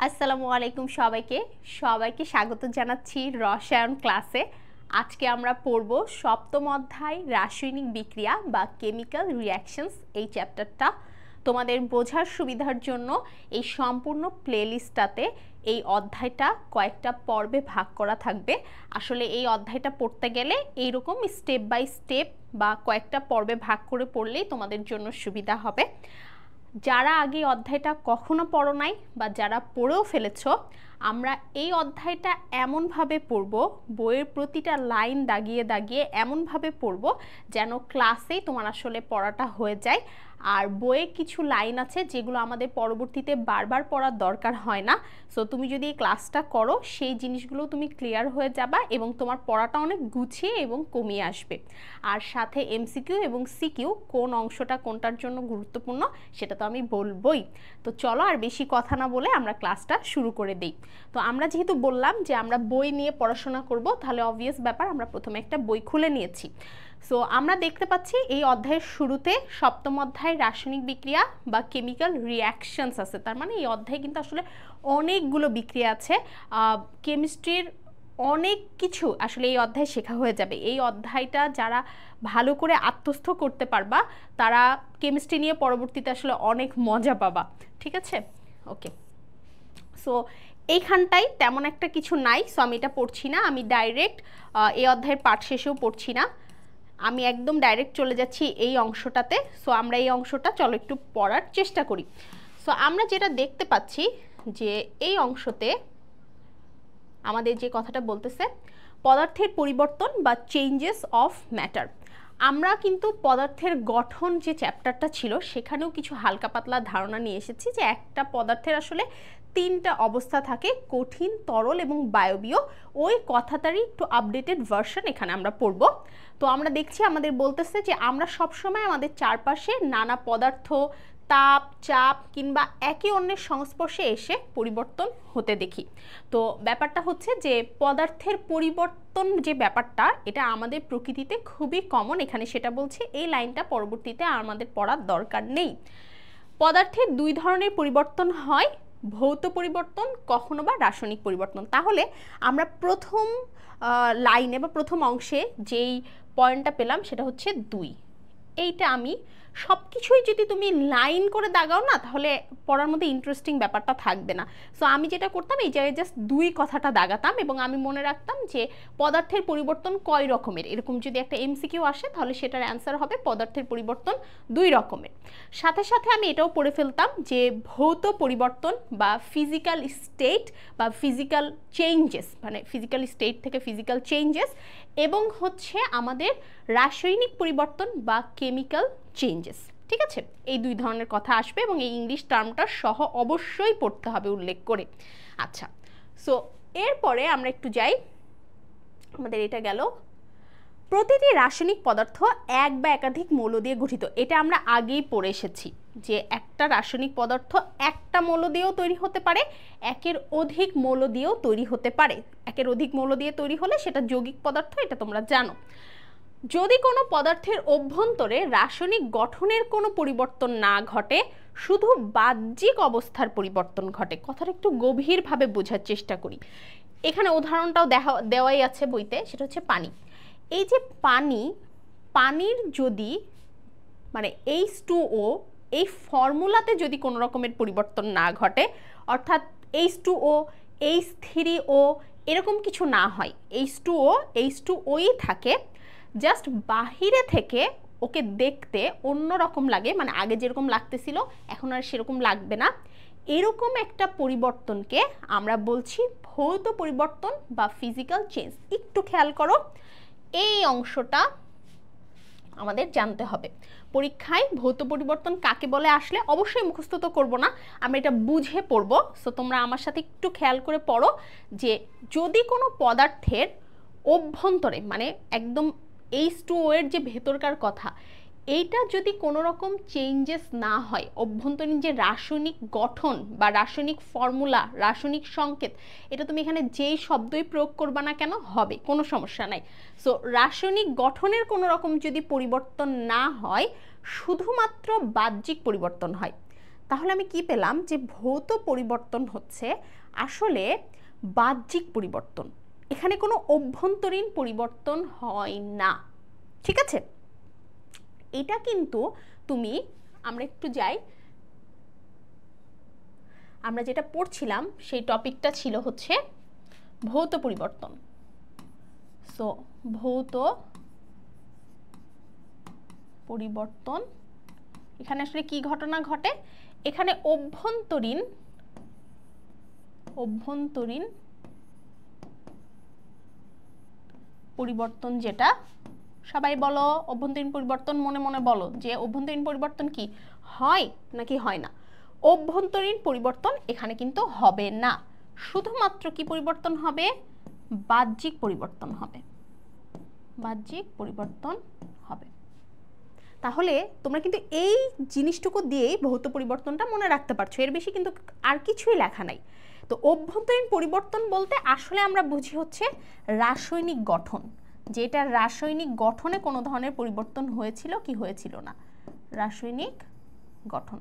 আসসালামু আলাইকুম সবাইকে স্বাগত জানাচ্ছি রসায়ন ক্লাসে। আজকে আমরা পড়ব সপ্তম অধ্যায় রাসায়নিক বিক্রিয়া বা কেমিক্যাল রিঅ্যাকশনস এই চ্যাপ্টারটা। তোমাদের বোঝার সুবিধার জন্য এই সম্পূর্ণ প্লেলিস্টটাতে এই অধ্যায়টা কয়েকটা পর্বে ভাগ করা থাকবে। আসলে এই অধ্যায়টা পড়তে গেলে এইরকম স্টেপ বাই স্টেপ বা কয়েকটা পর্বে ভাগ করে পড়লেই তোমাদের জন্য সুবিধা হবে। যারা আগে অধ্যায়টা কখনো পড়ো নাই বা যারা পড়েও ফেলেছো, আমরা এই অধ্যায়টা এমনভাবে পড়ব, বইয়ের প্রতিটা লাইন দাগিয়ে দাগিয়ে এমনভাবে পড়ব যেন ক্লাসেই তোমার আসলে পড়াটা হয়ে যায়। আর বইয়ে কিছু লাইন আছে যেগুলো আমাদের পরবর্তীতে বারবার পড়ার দরকার হয় না। সো তুমি যদি এই ক্লাসটা করো সেই জিনিসগুলো তুমি ক্লিয়ার হয়ে যাবা এবং তোমার পড়াটা অনেক গুছিয়ে এবং কমিয়ে আসবে। আর সাথে এমসিকিউ এবং সিকিউ কোন অংশটা কোনটার জন্য গুরুত্বপূর্ণ সেটা তো আমি বলবই। তো চলো আর বেশি কথা না বলে আমরা ক্লাসটা শুরু করে দিই। তো আমরা যেহেতু বললাম যে আমরা বই নিয়ে পড়াশোনা করব, তাহলে অবভিয়াস ব্যাপার আমরা প্রথমে একটা বই খুলে নিয়েছি। সো আমরা দেখতে পাচ্ছি এই অধ্যায়ের শুরুতে সপ্তম অধ্যায় রাসায়নিক বিক্রিয়া বা কেমিক্যাল রিঅ্যাকশনস আছে। তার মানে এই অধ্যায়ে কিন্তু আসলে অনেকগুলো বিক্রিয়া আছে। কেমিস্ট্রির অনেক কিছু আসলে এই অধ্যায়ে শেখা হয়ে যাবে। এই অধ্যায়টা যারা ভালো করে আত্মস্থ করতে পারবা তারা কেমিস্ট্রি নিয়ে পরবর্তীতে আসলে অনেক মজা পাবা। ঠিক আছে, ওকে। সো এইখানটাই তেমন একটা কিছু নাই, সো আমি এটা পড়ছি না। আমি ডাইরেক্ট এই অধ্যায়ের পাঠ শেষেও পড়ছি না, আমি একদম ডাইরেক্ট চলে যাচ্ছি এই অংশটাতে। সো আমরা এই অংশটা চলো একটু পড়ার চেষ্টা করি। সো আমরা যেটা দেখতে পাচ্ছি যে এই অংশতে আমাদের যে কথাটা বলতেছে পদার্থের পরিবর্তন বা চেঞ্জেস অফ ম্যাটার। আমরা কিন্তু পদার্থের গঠন যে চ্যাপ্টারটা ছিল সেখানেও কিছু হালকা পাতলা ধারণা নিয়ে এসেছি যে একটা পদার্থের আসলে তিনটা অবস্থা থাকে, কঠিন, তরল এবং বায়বীয়। ওই কথাটারই একটু আপডেটেড ভার্সন এখানে আমরা পড়ব। তো আমরা দেখছি আমাদের বলতেছে যে আমরা সবসময় আমাদের চারপাশে নানা পদার্থ তাপ, চাপ কিংবা একে অন্যের সংস্পর্শে এসে পরিবর্তন হতে দেখি। তো ব্যাপারটা হচ্ছে যে পদার্থের পরিবর্তন যে ব্যাপারটা এটা আমাদের প্রকৃতিতে খুবই কমন। এখানে সেটা বলছে, এই লাইনটা পরবর্তীতে আমাদের পড়ার দরকার নেই। পদার্থের দুই ধরনের পরিবর্তন হয়, ভৌত পরিবর্তন কখনো বা রাসায়নিক পরিবর্তন। তাহলে আমরা প্রথম লাইনে বা প্রথম অংশে যেই পয়েন্টটা পেলাম সেটা হচ্ছে 2। এইটা আমি সব কিছুই যদি তুমি লাইন করে দাগাও না তাহলে পড়ার মধ্যে ইন্টারেস্টিং ব্যাপারটা থাকবে না। সো আমি যেটা করতাম এই জায়গায় জাস্ট 2 কথাটা দাগাতাম এবং আমি মনে রাখতাম যে পদার্থের পরিবর্তন কয় রকমের। এরকম যদি একটা এমসিকিউ আসে তাহলে সেটার অ্যান্সার হবে পদার্থের পরিবর্তন 2 রকমের। সাথে সাথে আমি এটাও পড়ে ফেলতাম যে ভৌত পরিবর্তন বা ফিজিক্যাল স্টেট বা ফিজিক্যাল চেঞ্জেস, মানে ফিজিক্যাল স্টেট থেকে ফিজিক্যাল চেঞ্জেস, এবং হচ্ছে আমাদের রাসায়নিক পরিবর্তন বা কেমিক্যাল চেঞ্জেস। ঠিক আছে, এই 2 ধরনের কথা আসবে এবং এই ইংলিশ টার্মটা সহ অবশ্যই পড়তে হবে উল্লেখ করে। আচ্ছা, সো এরপরে আমরা একটু যাই, আমাদের এটা গেল প্রতিটি রাসায়নিক পদার্থ এক বা একাধিক মৌল দিয়ে গঠিত। এটা আমরা আগেই পড়ে এসেছি যে একটা রাসায়নিক পদার্থ একটা মৌল দিয়েও তৈরি হতে পারে, একের অধিক মৌল দিয়েও তৈরি হতে পারে। একের অধিক মৌল দিয়ে তৈরি হলে সেটা যৌগিক পদার্থ, এটা তোমরা জানো। যদি কোনো পদার্থের অভ্যন্তরে রাসায়নিক গঠনের কোনো পরিবর্তন না ঘটে, শুধু বাহ্যিক অবস্থার পরিবর্তন ঘটে। কথাটা একটু গভীরভাবে বোঝার চেষ্টা করি। এখানে উদাহরণটাও দেওয়াই আছে বইতে, সেটা হচ্ছে পানি। এই যে পানির যদি মানে H2O এই ফর্মুলাতে যদি কোনো রকমের পরিবর্তন না ঘটে, অর্থাৎ H2O H3O এরকম কিছু না হয়, H2O H2Oই থাকে, জাস্ট বাহিরে থেকে ওকে দেখতে অন্য রকম লাগে, মানে আগে যেরকম লাগতেছিল এখন আর সেরকম লাগবে না, এরকম একটা পরিবর্তনকে আমরা বলছি ভৌত পরিবর্তন বা ফিজিক্যাল চেঞ্জ। একটু খেয়াল করো, এই অংশটা আমাদের জানতে হবে। পরীক্ষায় ভৌত পরিবর্তন কাকে বলে আসলে অবশ্যই মুখস্থ তো করবো না, আমরা এটা বুঝে পড়বো। সো তোমরা আমার সাথে একটু খেয়াল করে পড়ো যে যদি কোনো পদার্থের অভ্যন্তরে মানে একদম H2O এর যে ভেতরকার কথা, এইটা যদি কোনো রকম চেঞ্জেস না হয়, অভ্যন্তরীণ যে রাসায়নিক গঠন বা রাসায়নিক ফর্মুলা, রাসায়নিক সংকেত, এটা তুমি এখানে যেই শব্দই প্রয়োগ করবা না কেন হবে, কোনো সমস্যা নাই। সো রাসায়নিক গঠনের কোনো রকম যদি পরিবর্তন না হয়, শুধুমাত্র বাহ্যিক পরিবর্তন হয়, তাহলে আমি কি পেলাম যে ভৌত পরিবর্তন হচ্ছে আসলে বাহ্যিক পরিবর্তন, এখানে কোনো অভ্যন্তরীণ পরিবর্তন হয় না। ঠিক আছে, এটা কিন্তু তুমি, আমরা একটু যাই, আমরা যেটা পড়ছিলাম সেই টপিকটা ছিল হচ্ছে ভৌত পরিবর্তন। সো ভৌত পরিবর্তন, এখানে আসলে কি ঘটনা ঘটে, এখানে অভ্যন্তরীণ পরিবর্তন, যেটা সবাই বলো অভ্যন্তরীণ পরিবর্তন, মনে মনে বলো যে অভ্যন্তরীণ পরিবর্তন কি হয় নাকি হয় না। অভ্যন্তরীণ পরিবর্তন এখানে কিন্তু হবে না, শুধুমাত্র কি পরিবর্তন হবে, বাহ্যিক পরিবর্তন হবে, বাহ্যিক পরিবর্তন হবে। তাহলে তোমরা কিন্তু এই জিনিসটুকু দিয়েই ভৌত পরিবর্তনটা মনে রাখতে পারছো, এর বেশি কিন্তু আর কিছুই লেখা নাই। তো অভ্যন্তরীণ পরিবর্তন বলতে আসলে আমরা বুঝি হচ্ছে রাসায়নিক গঠন, যেটা রাসায়নিক গঠনে কোনো ধরনের পরিবর্তন হয়েছিল কি হয়েছিল না, রাসায়নিক গঠন।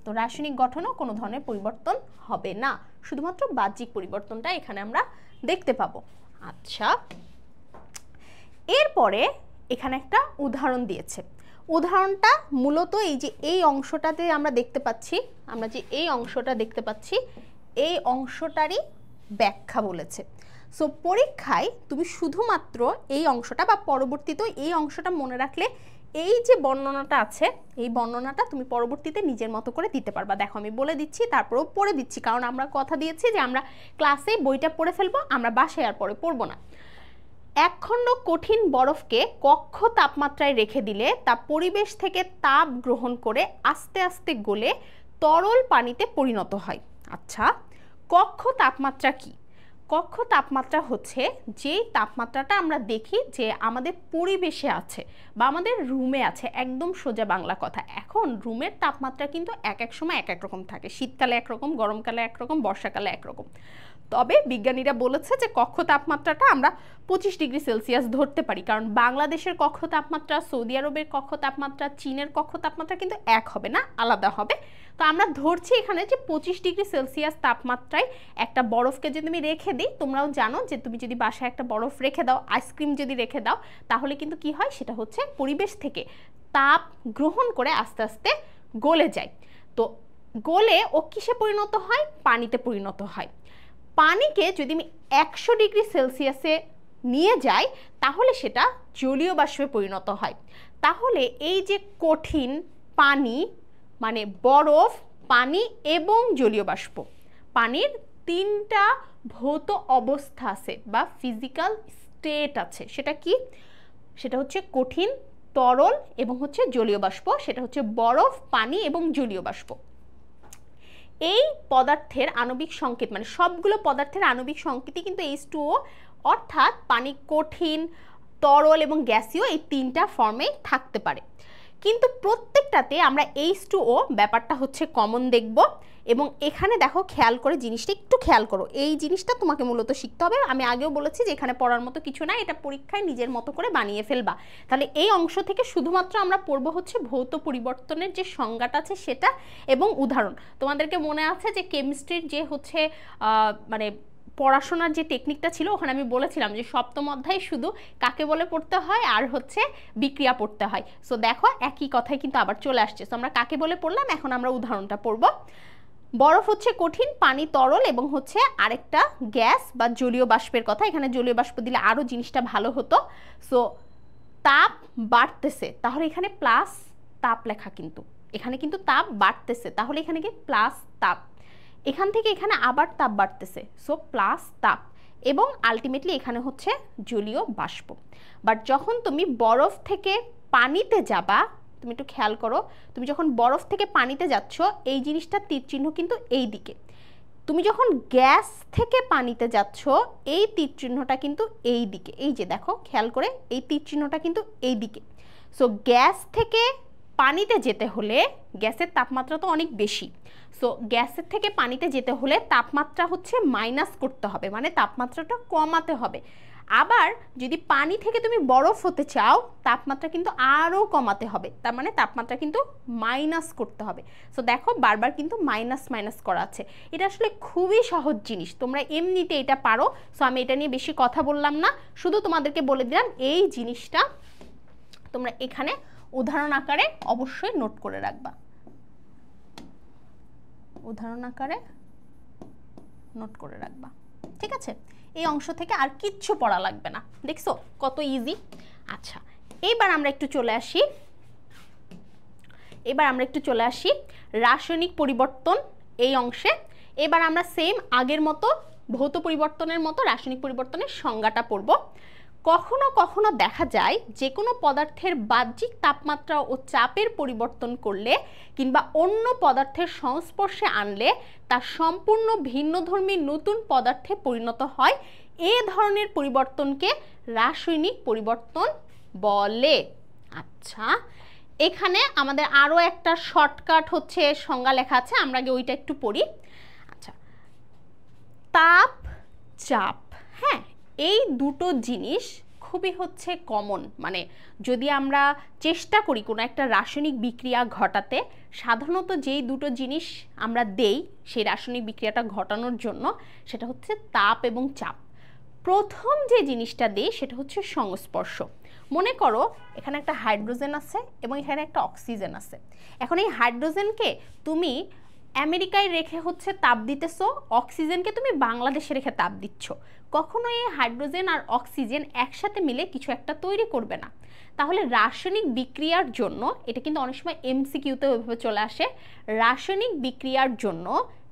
তো রাসায়নিক গঠনেও কোনো ধরনের পরিবর্তন হবে না, শুধুমাত্র বাহ্যিক পরিবর্তনটা এখানে আমরা দেখতে পাবো। আচ্ছা, এরপরে এখানে একটা উদাহরণ দিয়েছে। উদাহরণটা মূলত এই যে এই অংশটাতে আমরা দেখতে পাচ্ছি, আমরা যে এই অংশটা দেখতে পাচ্ছি এই অংশটারই ব্যাখ্যা বলেছে। সো পরীক্ষায় তুমি শুধুমাত্র এই অংশটা বা পরবর্তীতে এই অংশটা মনে রাখলে এই যে বর্ণনাটা আছে এই বর্ণনাটা তুমি পরবর্তীতে নিজের মতো করে দিতে পারবা। দেখো আমি বলে দিচ্ছি, তারপরেও পড়ে দিচ্ছি, কারণ আমরা কথা দিয়েছি যে আমরা ক্লাসে বইটা পড়ে ফেলবো, আমরা বাসায় আর পরে পড়বো না। একখণ্ড কঠিন বরফকে কক্ষ তাপমাত্রায় রেখে দিলে তা পরিবেশ থেকে তাপ গ্রহণ করে আস্তে আস্তে গলে তরল পানিতে পরিণত হয়। আচ্ছা, কক্ষ তাপমাত্রা কি? কক্ষ তাপমাত্রা হচ্ছে যেই তাপমাত্রাটা আমরা দেখি যে আমাদের পরিবেশে আছে বা আমাদের রুমে আছে, একদম সোজা বাংলা কথা। এখন রুমের তাপমাত্রা কিন্তু এক এক সময় এক এক রকম থাকে, শীতকালে একরকম, গরমকালে একরকম, বর্ষাকালে একরকম। তবে বিজ্ঞানীরা বলেছে যে কক্ষ তাপমাত্রাটা আমরা 25 ডিগ্রি সেলসিয়াস ধরতে পারি, কারণ বাংলাদেশের কক্ষ তাপমাত্রা, সৌদি আরবের কক্ষ তাপমাত্রা, চীনের কক্ষ তাপমাত্রা কিন্তু এক হবে না, আলাদা হবে। তো আমরা ধরছি এখানে যে 25 ডিগ্রি সেলসিয়াস তাপমাত্রায় একটা বরফকে যদি আমি রেখে দিই, তোমরাও জানো যে তুমি যদি বাসায় একটা বরফ রেখে দাও, আইসক্রিম যদি রেখে দাও, তাহলে কিন্তু কি হয়, সেটা হচ্ছে পরিবেশ থেকে তাপ গ্রহণ করে আস্তে আস্তে গলে যায়। তো গলে ও কিসে পরিণত হয়, পানিতে পরিণত হয়। পানিকে যদি আমি 100 ডিগ্রি সেলসিয়াসে নিয়ে যাই তাহলে সেটা জলীয় বাষ্পে পরিণত হয়। তাহলে এই যে কঠিন পানি মানে বরফ, পানি এবং জলীয় বাষ্প, পানির 3টা ভৌত অবস্থা আছে বা ফিজিক্যাল স্টেট আছে। সেটা কি? সেটা হচ্ছে কঠিন, তরল এবং হচ্ছে জলীয় বাষ্প। সেটা হচ্ছে বরফ, পানি এবং জলীয় বাষ্প। এই পদার্থের আণবিক সংকেত মানে সবগুলো পদার্থের আণবিক সংকেতই কিন্তু H2O, অর্থাৎ পানি কঠিন, তরল এবং গ্যাসীয় এই 3টা ফর্মে থাকতে পারে। কিন্তু প্রত্যেকটাতে আমরা H2O ব্যাপারটা হচ্ছে কমন দেখব। এবং এখানে দেখো খেয়াল করে জিনিসটা একটু খেয়াল করো, এই জিনিসটা তোমাকে মূলত শিখতে হবে। আমি আগেও বলেছি যে এখানে পড়ার মতো কিছু না, এটা পরীক্ষায় নিজের মতো করে বানিয়ে ফেলবা। তাহলে এই অংশ থেকে শুধুমাত্র আমরা পড়ব হচ্ছে ভৌত পরিবর্তনের যে সংজ্ঞাটা আছে সেটা এবং উদাহরণ। তোমাদেরকে মনে আছে যে কেমিস্ট্রির যে হচ্ছে মানে পড়াশোনার যে টেকনিকটা ছিল, ওখানে আমি বলেছিলাম যে সপ্তম অধ্যায় শুধু কাকে বলে পড়তে হয় আর হচ্ছে বিক্রিয়া পড়তে হয়। সো দেখো একই কথাই কিন্তু আবার চলে আসছে। সো আমরা কাকে বলে পড়লাম, এখন আমরা উদাহরণটা পড়ব। বরফ হচ্ছে কঠিন, পানি তরল এবং হচ্ছে আরেকটা গ্যাস বা জলীয় বাষ্পের কথা। এখানে জলীয় বাষ্প দিলে আরও জিনিসটা ভালো হতো। সো তাপ বাড়তেছে, তাহলে এখানে প্লাস তাপ লেখা, কিন্তু এখানে কিন্তু তাপ বাড়তেছে, তাহলে এখানে কি প্লাস তাপ। এখান থেকে এখানে আবার তাপ বাড়তেছে, সো প্লাস তাপ, এবং আলটিমেটলি এখানে হচ্ছে জলীয় বাষ্প। বাট যখন তুমি বরফ থেকে পানিতে যাবা, তুমি একটু খেয়াল করো, তুমি যখন বরফ থেকে পানিতে যাচ্ছ এই জিনিসটা তীর চিহ্ন কিন্তু এই দিকে। তুমি যখন গ্যাস থেকে পানিতে যাচ্ছ এই তীর চিহ্নটা কিন্তু এই দিকে, এই যে দেখো খেয়াল করে এই তীর চিহ্নটা কিন্তু এই দিকে। সো গ্যাস থেকে পানিতে যেতে হলে গ্যাসের তাপমাত্রা তো অনেক বেশি, সো গ্যাসের থেকে পানিতে যেতে হলে তাপমাত্রা হচ্ছে মাইনাস করতে হবে, মানে তাপমাত্রাটা কমাতে হবে। আবার যদি পানি থেকে তুমি বরফ হতে চাও তাপমাত্রা কিন্তু আরও কমাতে হবে, তার মানে তাপমাত্রা কিন্তু মাইনাস করতে হবে। সো দেখো বারবার কিন্তু মাইনাস মাইনাস করা আছে। এটা আসলে খুবই সহজ জিনিস, তোমরা এমনিতে এটা পারো। সো আমি এটা নিয়ে বেশি কথা বললাম না, শুধু তোমাদেরকে বলে দিলাম এই জিনিসটা তোমরা এখানে উদাহরণ আকারে অবশ্যই নোট করে রাখবা, উদাহরণ আকারে নোট করে রাখবা, ঠিক আছে? এই অংশ থেকে আর কিচ্ছু পড়া লাগবে না, দেখছো কত ইজি। আচ্ছা, এবার আমরা একটু চলে আসি রাসায়নিক পরিবর্তন এই অংশে। এবার আমরা সেম আগের মতো ভৌত পরিবর্তনের মতো রাসায়নিক পরিবর্তনের সংজ্ঞাটা পড়ব। কখনো কখনো দেখা যায় যে কোনো পদার্থের বাহ্যিক তাপমাত্রা ও চাপের পরিবর্তন করলে কিংবা অন্য পদার্থের সংস্পর্শে আনলে তা সম্পূর্ণ ভিন্নধর্মী নতুন পদার্থে পরিণত হয়। এ ধরনের পরিবর্তনকে রাসায়নিক পরিবর্তন বলে। আচ্ছা, এখানে আমাদের আরও একটা শর্টকাট হচ্ছে সংজ্ঞা লেখা আছে, আমরা আগে ওইটা একটু পড়ি। আচ্ছা, তাপ চাপ, হ্যাঁ, এই দুটো জিনিস খুবই হচ্ছে কমন। মানে যদি আমরা চেষ্টা করি কোনো একটা রাসায়নিক বিক্রিয়া ঘটাতে, সাধারণত যেই দুটো জিনিস আমরা দেই সেই রাসায়নিক বিক্রিয়াটা ঘটানোর জন্য, সেটা হচ্ছে তাপ এবং চাপ। প্রথম যে জিনিসটা দেই সেটা হচ্ছে সংস্পর্শ। মনে করো এখানে একটা হাইড্রোজেন আছে এবং এখানে একটা অক্সিজেন আছে। এখন এই হাইড্রোজেনকে তুমি আমেরিকায় রেখে হচ্ছে তাপ দিতেছো, অক্সিজেনকে তুমি বাংলাদেশে রেখে তাপ দিচ্ছ। কখনো এই হাইড্রোজেন আর অক্সিজেন একসাথে মিলে কিছু একটা তৈরি করবে না। তাহলে রাসায়নিক বিক্রিয়ার জন্য, এটা কিন্তু অনেক সময় এমসিকিউতে ওইভাবে চলে আসে, রাসায়নিক বিক্রিয়ার জন্য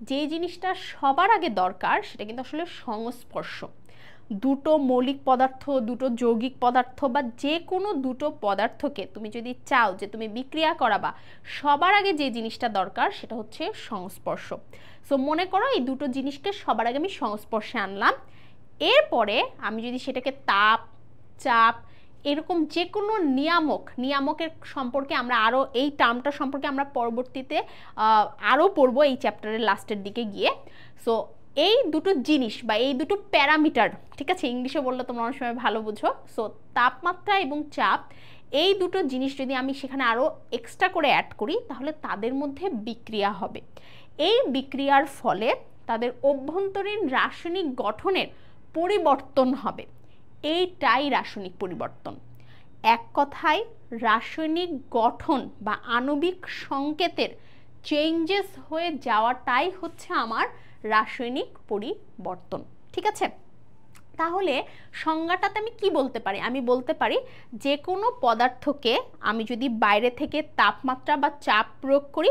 যে জিনিসটা সবার আগে দরকার সেটা কিন্তু আসলে সংস্পর্শ। দুটো মৌলিক পদার্থ, দুটো যৌগিক পদার্থ বা যে কোনো দুটো পদার্থকে তুমি যদি চাও যে তুমি বিক্রিয়া করাবা, সবার আগে যে জিনিসটা দরকার সেটা হচ্ছে সংস্পর্শ। সো মনে করো এই দুটো জিনিসকে সবার আগে আমি সংস্পর্শে আনলাম। এরপরে আমি যদি সেটাকে তাপ চাপ এরকম যে কোনো নিয়ামকের সম্পর্কে আমরা আরও, এই টার্মটা সম্পর্কে আমরা পরবর্তীতে আরও পড়বো এই চ্যাপ্টারের লাস্টের দিকে গিয়ে। সো এই দুটো জিনিস বা এই দুটো প্যারামিটার, ঠিক আছে, ইংলিশে বললে তোমরা অনেক সময় ভালো বুঝো। সো তাপমাত্রা এবং চাপ, এই দুটো জিনিস যদি আমি সেখানে আরও এক্সট্রা করে অ্যাড করি তাহলে তাদের মধ্যে বিক্রিয়া হবে। এই বিক্রিয়ার ফলে তাদের অভ্যন্তরীণ রাসায়নিক গঠনের পরিবর্তন হবে। এইটাই রাসায়নিক পরিবর্তন। এক কথায় রাসায়নিক গঠন বা আণবিক সংকেতের চেঞ্জেস হয়ে যাওয়াটাই হচ্ছে আমার রাসায়নিক পরিবর্তন, ঠিক আছে? তাহলে সংজ্ঞাটাতে আমি কি বলতে পারি? আমি বলতে পারি যে কোনো পদার্থকে আমি যদি বাইরে থেকে তাপমাত্রা বা চাপ প্রয়োগ করি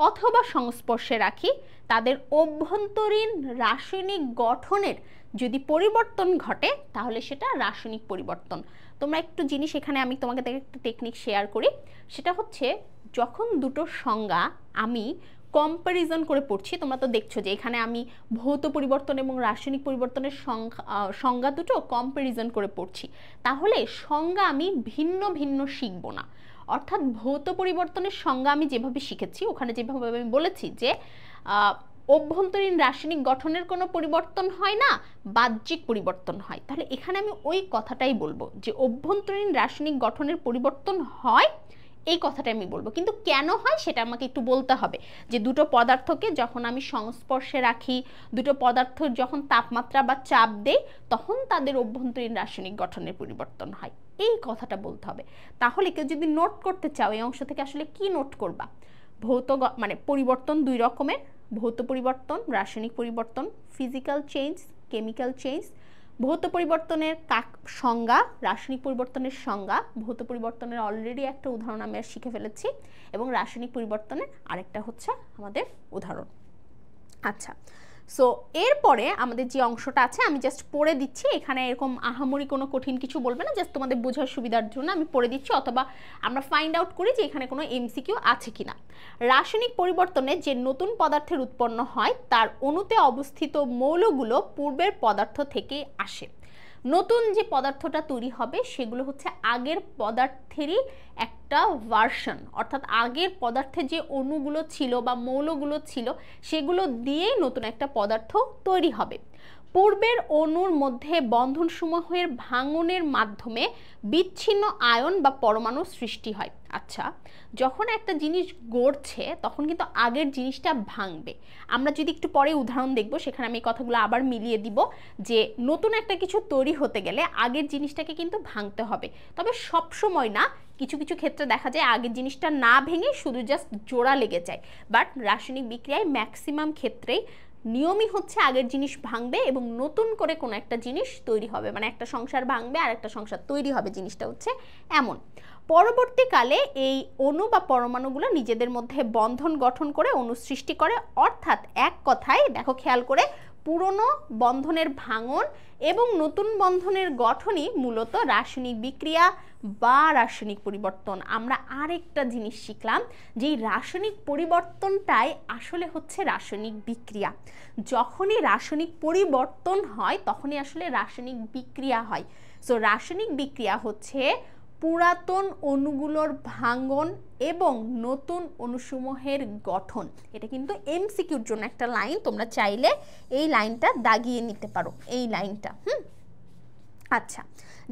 অথবা সংস্পর্শে রাখি, তাদের অভ্যন্তরীণ রাসায়নিক গঠনের যদি পরিবর্তন ঘটে তাহলে সেটা রাসায়নিক পরিবর্তন। তোমরা একটু জিনিস এখানে আমি তোমাকে একটা টেকনিক শেয়ার করি, সেটা হচ্ছে যখন দুটো সংজ্ঞা আমি কম্প্যারিজন করে পড়ছি, তোমরা তো দেখছো যে এখানে আমি ভৌত পরিবর্তন এবং রাসায়নিক পরিবর্তনের সংজ্ঞা দুটো কম্প্যারিজন করে পড়ছি, তাহলে সংজ্ঞা আমি ভিন্ন ভিন্ন শিখব না। অর্থাৎ ভৌত পরিবর্তনের সংজ্ঞা আমি যেভাবে শিখেছি, ওখানে যেভাবে আমি বলেছি যে অভ্যন্তরীণ রাসায়নিক গঠনের কোনো পরিবর্তন হয় না, বাহ্যিক পরিবর্তন হয়, তাহলে এখানে আমি ওই কথাটাই বলবো যে অভ্যন্তরীণ রাসায়নিক গঠনের পরিবর্তন হয়, এই কথাটা আমি বলবো। কিন্তু কেন হয় সেটা আমাকে একটু বলতে হবে, যে দুটো পদার্থকে যখন আমি সংস্পর্শে রাখি, দুটো পদার্থ যখন তাপমাত্রা বা চাপ দেই, তখন তাদের অভ্যন্তরীণ রাসায়নিক গঠনের পরিবর্তন হয়, এই কথাটা বলতে হবে। তাহলে কেউ যদি নোট করতে চাও এই অংশ থেকে আসলে কি নোট করবা? ভৌত মানে পরিবর্তন দুই রকমের, ভৌত পরিবর্তন, রাসায়নিক পরিবর্তন, ফিজিক্যাল চেঞ্জ, কেমিক্যাল চেঞ্জ। ভৌত পরিবর্তনের সংজ্ঞা, রাসায়নিক পরিবর্তনের সংজ্ঞা, ভৌত পরিবর্তনের অলরেডি একটা উদাহরণ আমি শিখে ফেলেছি এবং রাসায়নিক পরিবর্তনের আরেকটা হচ্ছে আমাদের উদাহরণ। আচ্ছা, সো এরপরে আমাদের যে অংশটা আছে আমি জাস্ট পড়ে দিচ্ছি, এখানে এরকম আহামরি কোনো কঠিন কিছু বলবে না, জাস্ট তোমাদের বোঝার সুবিধার জন্য আমি পড়ে দিচ্ছি, অথবা আমরা ফাইন্ড আউট করি যে এখানে কোনো এমসিকিউ আছে কিনা। রাসায়নিক পরিবর্তনে যে নতুন পদার্থের উৎপন্ন হয় তার অণুতে অবস্থিত মৌলগুলো পূর্বের পদার্থ থেকে আসে। নতুন যে পদার্থটা তৈরি হবে সেগুলো হচ্ছে আগের পদার্থেরই একটা ভার্সন, অর্থাৎ আগের পদার্থে যে অণুগুলো ছিল বা মৌলগুলো ছিল সেগুলো দিয়েই নতুন একটা পদার্থ তৈরি হবে। পূর্বের অণুর মধ্যে বন্ধনসমূহের ভাঙনের মাধ্যমে বিচ্ছিন্ন আয়ন বা পরমাণু সৃষ্টি হয়। আচ্ছা, যখন একটা জিনিস গড়ছে তখন কিন্তু আগের জিনিসটা ভাঙবে। আমরা যদি একটু পরে উদাহরণ দেখব সেখানে আমি কথাগুলো আবার মিলিয়ে দিব যে নতুন একটা কিছু তৈরি হতে গেলে আগের জিনিসটাকে কিন্তু ভাঙতে হবে। তবে সব সময় না, কিছু কিছু ক্ষেত্রে দেখা যায় আগের জিনিসটা না ভেঙে শুধু জাস্ট জোড়া লেগে যায়। বাট রাসায়নিক বিক্রিয়ায় ম্যাক্সিমাম ক্ষেত্রেই নিয়মই হচ্ছে আগের জিনিস ভাঙবে এবং নতুন করে কোনো একটা জিনিস তৈরি হবে, মানে একটা সংসার ভাঙবে আর একটা সংসার তৈরি হবে, জিনিসটা হচ্ছে এমন। পরবর্তীকালে এই অণু বা পরমাণুগুলো নিজেদের মধ্যে বন্ধন গঠন করে অণু সৃষ্টি করে, অর্থাৎ এক কথায় দেখো খেয়াল করে, পুরনো বন্ধনের ভাঙন এবং নতুন বন্ধনের গঠনই মূলত রাসায়নিক বিক্রিয়া বা রাসায়নিক পরিবর্তন। আমরা আরেকটা জিনিস শিখলাম যে এই রাসায়নিক পরিবর্তনটাই আসলে হচ্ছে রাসায়নিক বিক্রিয়া। যখনই রাসায়নিক পরিবর্তন হয় তখনই আসলে রাসায়নিক বিক্রিয়া হয়। সো রাসায়নিক বিক্রিয়া হচ্ছে পুরাতন অণুগুলোর ভাঙন এবং নতুন অণুসমূহের গঠন। এটা কিন্তু এমসিকিউর জন্য একটা লাইন, তোমরা চাইলে এই লাইনটা দাগিয়ে নিতে পারো, এই লাইনটা। আচ্ছা,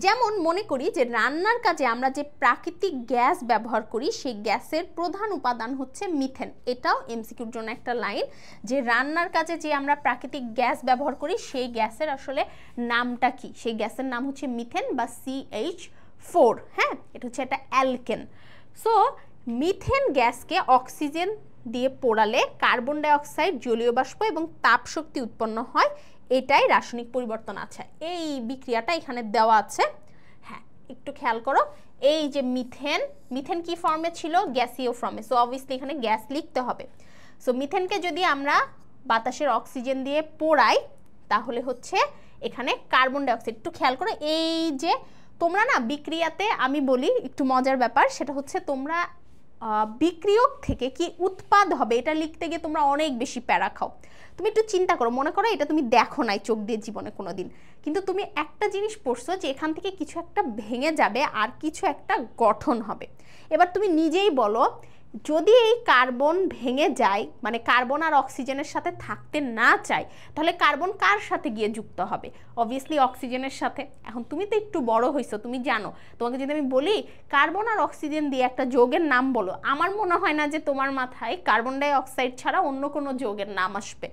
যেমন মনে করি যে রান্নার কাজে আমরা যে প্রাকৃতিক গ্যাস ব্যবহার করি সেই গ্যাসের প্রধান উপাদান হচ্ছে মিথেন। এটাও এমসিকিউর জন্য একটা লাইন, যে রান্নার কাজে যে আমরা প্রাকৃতিক গ্যাস ব্যবহার করি সেই গ্যাসের আসলে নামটা কি? সেই গ্যাসের নাম হচ্ছে মিথেন বা CH4। হ্যাঁ, এটা হচ্ছে একটা অ্যালকেন। সো মিথেন গ্যাসকে অক্সিজেন দিয়ে পোড়ালে কার্বন ডাই অক্সাইড, জলীয় বাষ্প এবং তাপ শক্তি উৎপন্ন হয়। এটাই রাসায়নিক পরিবর্তন। আছে এই বিক্রিয়াটা এখানে দেওয়া আছে। হ্যাঁ, একটু খেয়াল করো, এই যে মিথেন, মিথেন কি ফর্মে ছিল? গ্যাসীয় ফর্মে। সো অবভিয়াসলি এখানে গ্যাস লিখতে হবে। সো মিথেনকে যদি আমরা বাতাসের অক্সিজেন দিয়ে পোড়াই তাহলে হচ্ছে এখানে কার্বন ডাই অক্সাইড। একটু খেয়াল করো, এই যে তোমরা না বিক্রিয়াতে, আমি বলি একটু মজার ব্যাপার, সেটা হচ্ছে তোমরা বিক্রিয়ক থেকে কি উৎপাদ হবে এটা লিখতে গিয়ে তোমরা অনেক বেশি প্যারা খাও। তুমি একটু চিন্তা করো, মনে করো এটা তুমি দেখো নাই চোখ দিয়ে জীবনে কোনো দিন, কিন্তু তুমি একটা জিনিস পড়ছো যে এখান থেকে কিছু একটা ভেঙে যাবে আর কিছু একটা গঠন হবে। এবার তুমি নিজেই বলো, যদি এই কার্বন ভেঙে যায়, মানে কার্বন আর অক্সিজেনের সাথে থাকতে না চায়, তাহলে কার্বন কার সাথে গিয়ে যুক্ত হবে? অবভিয়াসলি অক্সিজেনের সাথে। এখন তুমি তো একটু বড় হইছো, তুমি জানো, তোমাকে যদি আমি বলি কার্বন আর অক্সিজেন দিয়ে একটা যৌগের নাম বলো, আমার মনে হয় না যে তোমার মাথায় কার্বন ডাই অক্সাইড ছাড়া অন্য কোনো যৌগের নাম আসবে।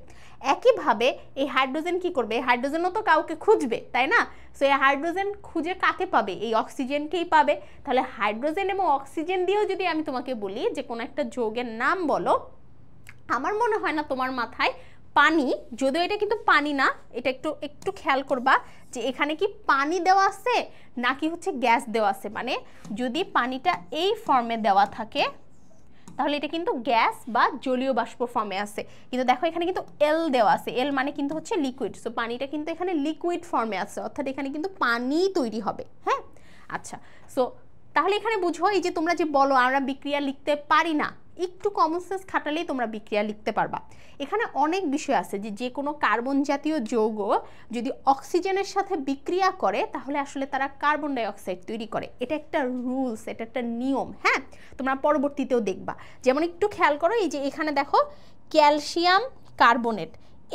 একইভাবে এই হাইড্রোজেন কি করবে? হাইড্রোজেনও তো কাউকে খুঁজবে, তাই না? সো এই হাইড্রোজেন খুঁজে কাকে পাবে? এই অক্সিজেনকেই পাবে। তাহলে হাইড্রোজেন এবং অক্সিজেন দিয়েও যদি আমি তোমাকে বলি যে কোনো একটা যৌগের নাম বলো, আমার মনে হয় না তোমার মাথায় পানি, যদিও এটা কিন্তু পানি না, এটা একটু খেয়াল করবা যে এখানে কি পানি দেওয়া আছে নাকি হচ্ছে গ্যাস দেওয়া আছে। মানে যদি পানিটা এই ফর্মে দেওয়া থাকে তাহলে এটা কিন্তু গ্যাস বা জলীয় বাষ্প ফর্মে আছে, কিন্তু দেখো এখানে কিন্তু এল দেওয়া আছে। এল মানে কিন্তু হচ্ছে লিকুইড। সো পানিটা কিন্তু এখানে লিকুইড ফর্মে আছে, অর্থাৎ এখানে কিন্তু পানি তৈরি হবে। হ্যাঁ, আচ্ছা, সো তাহলে এখানে বুঝো, এই যে তোমরা যে বলো আমরা বিক্রিয়া লিখতে পারি না, একটু কমন সেন্স খাটালেই তোমরা বিক্রিয়া লিখতে পারবা। এখানে অনেক বিষয় আছে যে কোনো কার্বন জাতীয় যৌগ যদি অক্সিজেনের সাথে বিক্রিয়া করে তাহলে আসলে তারা কার্বন ডাই অক্সাইড তৈরি করে। এটা একটা রুলস, এটা একটা নিয়ম। হ্যাঁ, তোমরা পরবর্তীতেও দেখবা। যেমন একটু খেয়াল করো, এই যে এখানে দেখো ক্যালসিয়াম কার্বনেট।